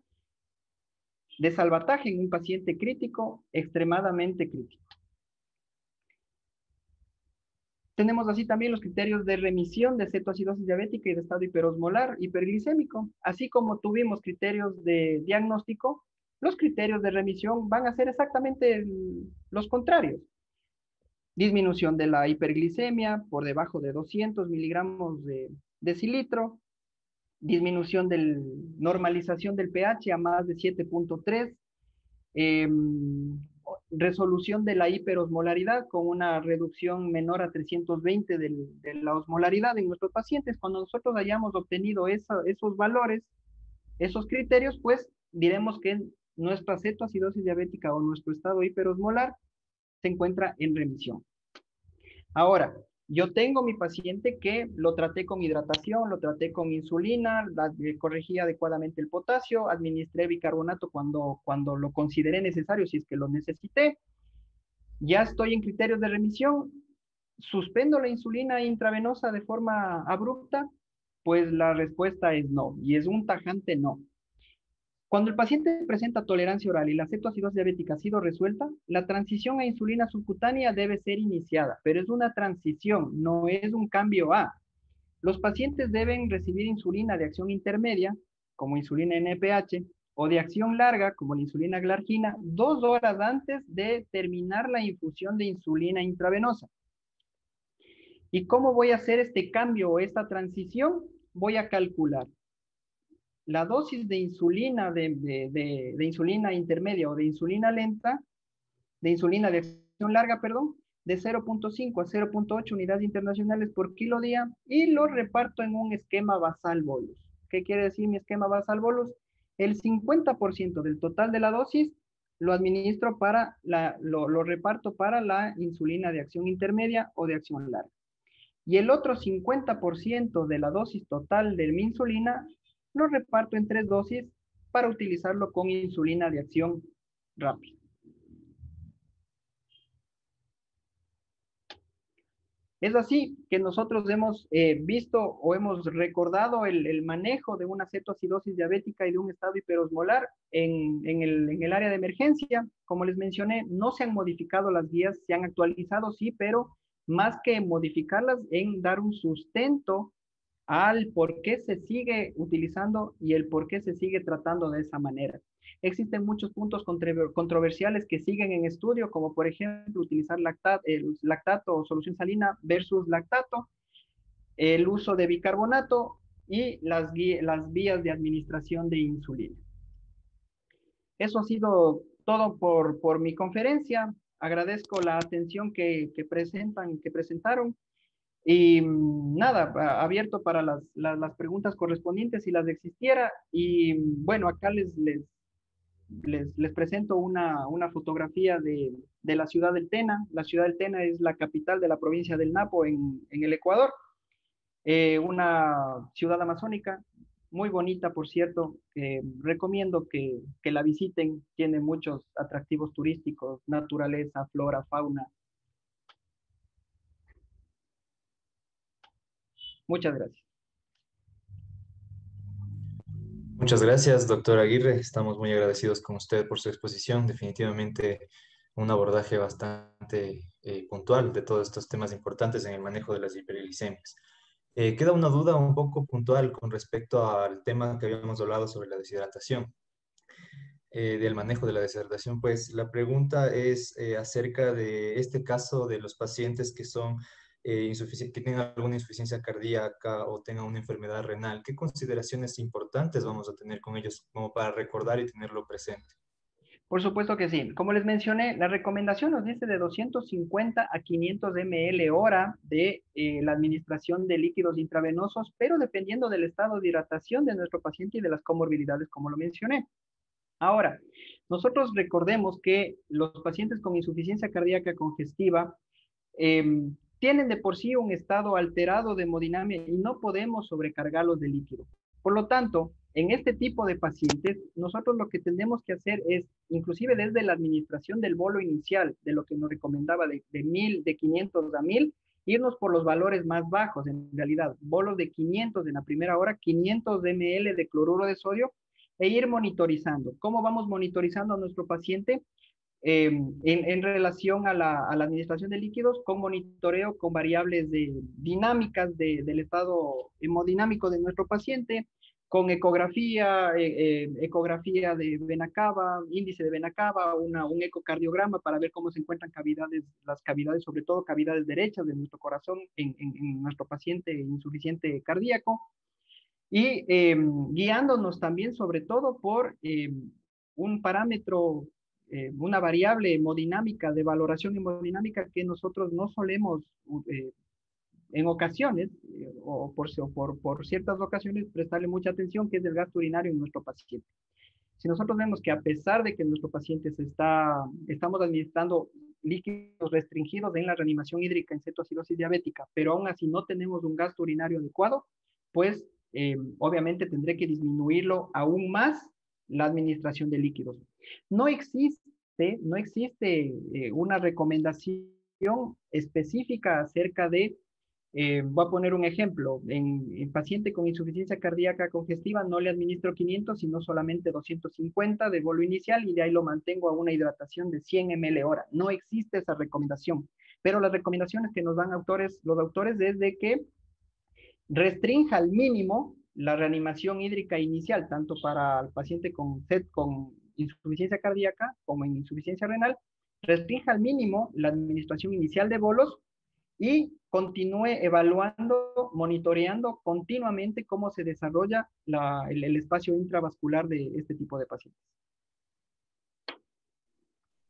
S2: de salvataje en un paciente crítico, extremadamente crítico. Tenemos así también los criterios de remisión de cetoacidosis diabética y de estado hiperosmolar, hiperglicémico. Así como tuvimos criterios de diagnóstico, los criterios de remisión van a ser exactamente los contrarios. Disminución de la hiperglicemia por debajo de 200 miligramos de decilitro, disminución de normalización del pH a más de 7.3, resolución de la hiperosmolaridad con una reducción menor a 320 de la osmolaridad en nuestros pacientes. Cuando nosotros hayamos obtenido esos valores, esos criterios, pues diremos que nuestra cetoacidosis diabética o nuestro estado hiperosmolar se encuentra en remisión. Ahora, yo tengo mi paciente que lo traté con hidratación, lo traté con insulina, corregí adecuadamente el potasio, administré bicarbonato cuando lo consideré necesario, si es que lo necesité. Ya estoy en criterios de remisión, suspendo la insulina intravenosa de forma abrupta, pues la respuesta es no, y es un tajante no. Cuando el paciente presenta tolerancia oral y la cetoacidosis diabética ha sido resuelta, la transición a insulina subcutánea debe ser iniciada, pero es una transición, no es un cambio a. Los pacientes deben recibir insulina de acción intermedia, como insulina NPH, o de acción larga, como la insulina glargina, 2 horas antes de terminar la infusión de insulina intravenosa. ¿Y cómo voy a hacer este cambio o esta transición? Voy a calcular la dosis de insulina, de insulina intermedia o de insulina lenta, de insulina de acción larga, perdón, de 0.5 a 0.8 unidades internacionales por kilo día, y lo reparto en un esquema basal bolus. ¿Qué quiere decir mi esquema basal bolus? El 50% del total de la dosis lo administro lo reparto para la insulina de acción intermedia o de acción larga. Y el otro 50% de la dosis total de mi insulina lo reparto en 3 dosis para utilizarlo con insulina de acción rápida. Es así que nosotros hemos visto o hemos recordado el manejo de una cetoacidosis diabética y de un estado hiperosmolar en el área de emergencia. Como les mencioné, no se han modificado las guías, se han actualizado, sí, pero más que modificarlas, en dar un sustento al por qué se sigue utilizando y el por qué se sigue tratando de esa manera. Existen muchos puntos controversiales que siguen en estudio, como por ejemplo utilizar lactato o solución salina versus lactato, el uso de bicarbonato y las vías de administración de insulina. Eso ha sido todo por mi conferencia. Agradezco la atención que presentaron. Y nada, abierto para las preguntas correspondientes si las existiera. Y bueno, acá les presento una fotografía de la ciudad del Tena. La ciudad del Tena es la capital de la provincia del Napo en el Ecuador. Una ciudad amazónica muy bonita, por cierto. Recomiendo que la visiten. Tiene muchos atractivos turísticos, naturaleza, flora, fauna. Muchas gracias.
S3: Muchas gracias, doctor Aguirre. Estamos muy agradecidos con usted por su exposición. Definitivamente un abordaje bastante puntual de todos estos temas importantes en el manejo de las hiperglicemias. Queda una duda un poco puntual con respecto al tema que habíamos hablado sobre la deshidratación, del manejo de la deshidratación. Pues la pregunta es acerca de este caso de los pacientes que son que tengan alguna insuficiencia cardíaca o tengan una enfermedad renal. ¿Qué consideraciones importantes vamos a tener con ellos como para recordar y tenerlo presente?
S2: Por supuesto que sí. Como les mencioné, la recomendación nos dice de 250 a 500 ml hora de la administración de líquidos intravenosos, pero dependiendo del estado de hidratación de nuestro paciente y de las comorbilidades, como lo mencioné. Ahora, nosotros recordemos que los pacientes con insuficiencia cardíaca congestiva eh, tienen de por sí un estado alterado de hemodinamia y no podemos sobrecargarlos de líquido. Por lo tanto, en este tipo de pacientes, nosotros lo que tenemos que hacer es, inclusive desde la administración del bolo inicial, de lo que nos recomendaba de 1000, de 500 a 1000, irnos por los valores más bajos, en realidad, bolos de 500 en la primera hora, 500 ml de cloruro de sodio, e ir monitorizando. ¿Cómo vamos monitorizando a nuestro paciente? En relación a la administración de líquidos, con monitoreo, con variables dinámicas del estado hemodinámico de nuestro paciente, con ecografía de vena cava, índice de vena cava, un ecocardiograma para ver cómo se encuentran cavidades, las cavidades, sobre todo cavidades derechas de nuestro corazón en nuestro paciente insuficiente cardíaco, y guiándonos también sobre todo por un parámetro, una variable hemodinámica, de valoración hemodinámica que nosotros no solemos en ocasiones, por ciertas ocasiones, prestarle mucha atención, que es el gasto urinario en nuestro paciente. Si nosotros vemos que a pesar de que nuestro paciente estamos administrando líquidos restringidos en la reanimación hídrica en cetoacidosis diabética, pero aún así no tenemos un gasto urinario adecuado, pues obviamente tendré que disminuirlo aún más la administración de líquidos. No existe una recomendación específica acerca de voy a poner un ejemplo. En paciente con insuficiencia cardíaca congestiva no le administro 500, sino solamente 250 de bolo inicial y de ahí lo mantengo a una hidratación de 100 ml hora. No existe esa recomendación. Pero las recomendaciones que nos dan los autores es de que restrinja al mínimo la reanimación hídrica inicial, tanto para el paciente con insuficiencia cardíaca como en insuficiencia renal. Restrinja al mínimo la administración inicial de bolos y continúe evaluando, monitoreando continuamente cómo se desarrolla el espacio intravascular de este tipo de pacientes.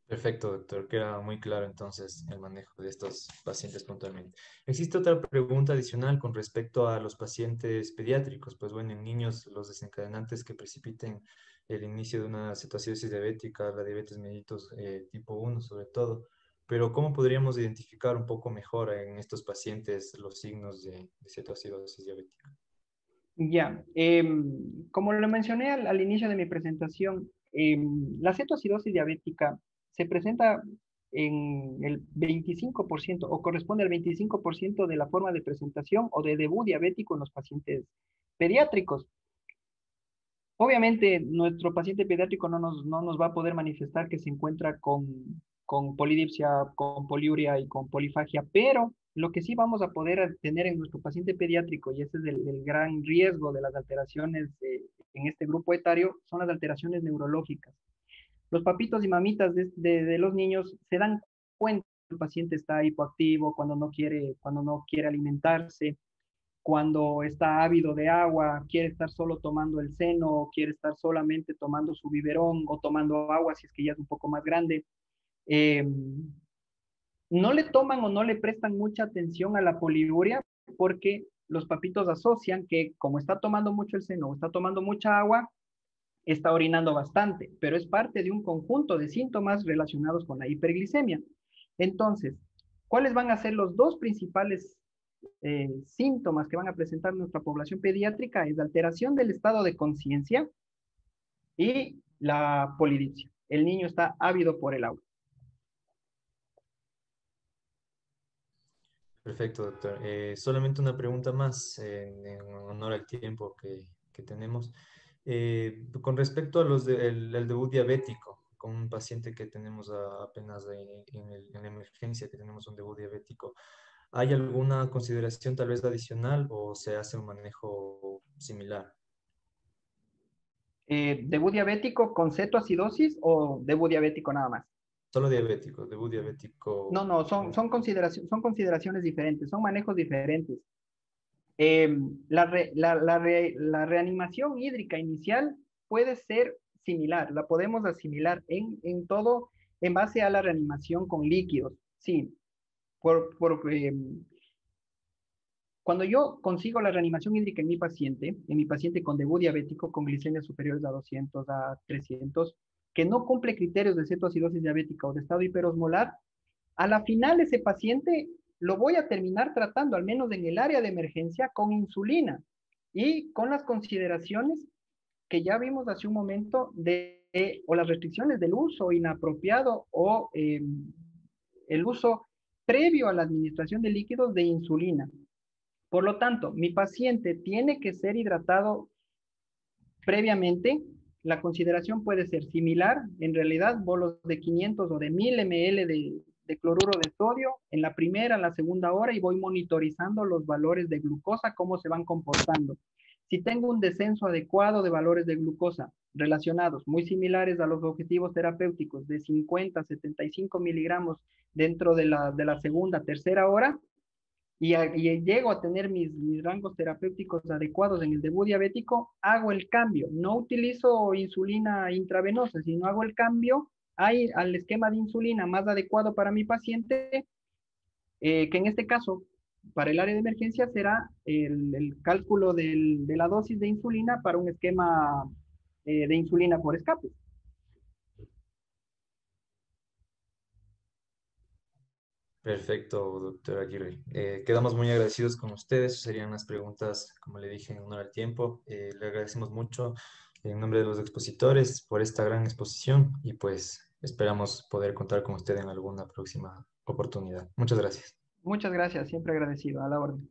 S3: Perfecto, doctor. Queda muy claro entonces el manejo de estos pacientes puntualmente. Existe otra pregunta adicional con respecto a los pacientes pediátricos. Pues bueno, en niños los desencadenantes que precipiten el inicio de una cetoacidosis diabética, la diabetes mellitus tipo 1 sobre todo. Pero ¿cómo podríamos identificar un poco mejor en estos pacientes los signos de cetoacidosis diabética?
S2: Ya, como lo mencioné al inicio de mi presentación, la cetoacidosis diabética se presenta en el 25% o corresponde al 25% de la forma de presentación o de debut diabético en los pacientes pediátricos. Obviamente, nuestro paciente pediátrico no nos va a poder manifestar que se encuentra con polidipsia, con poliuria y con polifagia, pero lo que sí vamos a poder tener en nuestro paciente pediátrico, y ese es el gran riesgo de las alteraciones en este grupo etario, son las alteraciones neurológicas. Los papitos y mamitas de los niños se dan cuenta que el paciente está hipoactivo, cuando no quiere alimentarse, cuando está ávido de agua, quiere estar solo tomando el seno, quiere estar solamente tomando su biberón o tomando agua si es que ya es un poco más grande. Eh, no le toman o no le prestan mucha atención a la poliuria porque los papitos asocian que como está tomando mucho el seno o está tomando mucha agua, está orinando bastante, pero es parte de un conjunto de síntomas relacionados con la hiperglicemia. Entonces, ¿cuáles van a ser los dos principales síntomas que van a presentar nuestra población pediátrica? Es la alteración del estado de conciencia y la polidipsia. El niño está ávido por el agua.
S3: Perfecto, doctor. Solamente una pregunta más en honor al tiempo que tenemos. Con respecto a el debut diabético, con un paciente que tenemos apenas en la emergencia, que tenemos un debut diabético, ¿hay alguna consideración tal vez adicional o se hace un manejo similar?
S2: ¿Debut diabético con cetoacidosis o debut diabético nada más?
S3: Solo diabético, debut diabético.
S2: No, son consideraciones diferentes, son manejos diferentes. La reanimación hídrica inicial puede ser similar, la podemos asimilar en todo en base a la reanimación con líquidos. Sí, cuando yo consigo la reanimación hídrica en mi paciente con debut diabético con glicemias superiores a 200 a 300, que no cumple criterios de cetoacidosis diabética o de estado hiperosmolar, a la final ese paciente lo voy a terminar tratando, al menos en el área de emergencia, con insulina y con las consideraciones que ya vimos hace un momento o las restricciones del uso inapropiado o el uso previo a la administración de líquidos de insulina. Por lo tanto, mi paciente tiene que ser hidratado previamente. La consideración puede ser similar, en realidad, bolos de 500 o de 1000 ml de cloruro de sodio en la primera, en la segunda hora y voy monitorizando los valores de glucosa, cómo se van comportando. Si tengo un descenso adecuado de valores de glucosa relacionados, muy similares a los objetivos terapéuticos de 50 a 75 miligramos dentro de la segunda, tercera hora, y llego a tener mis rangos terapéuticos adecuados en el debut diabético, hago el cambio. No utilizo insulina intravenosa, sino hago el cambio al esquema de insulina más adecuado para mi paciente, que en este caso, para el área de emergencia, será el cálculo de la dosis de insulina para un esquema de insulina por escape.
S3: Perfecto, doctor Aguirre. Quedamos muy agradecidos con ustedes. Serían las preguntas, como le dije, en honor al tiempo. Le agradecemos mucho en nombre de los expositores por esta gran exposición y pues esperamos poder contar con usted en alguna próxima oportunidad. Muchas gracias.
S2: Muchas gracias, siempre agradecido, a la orden.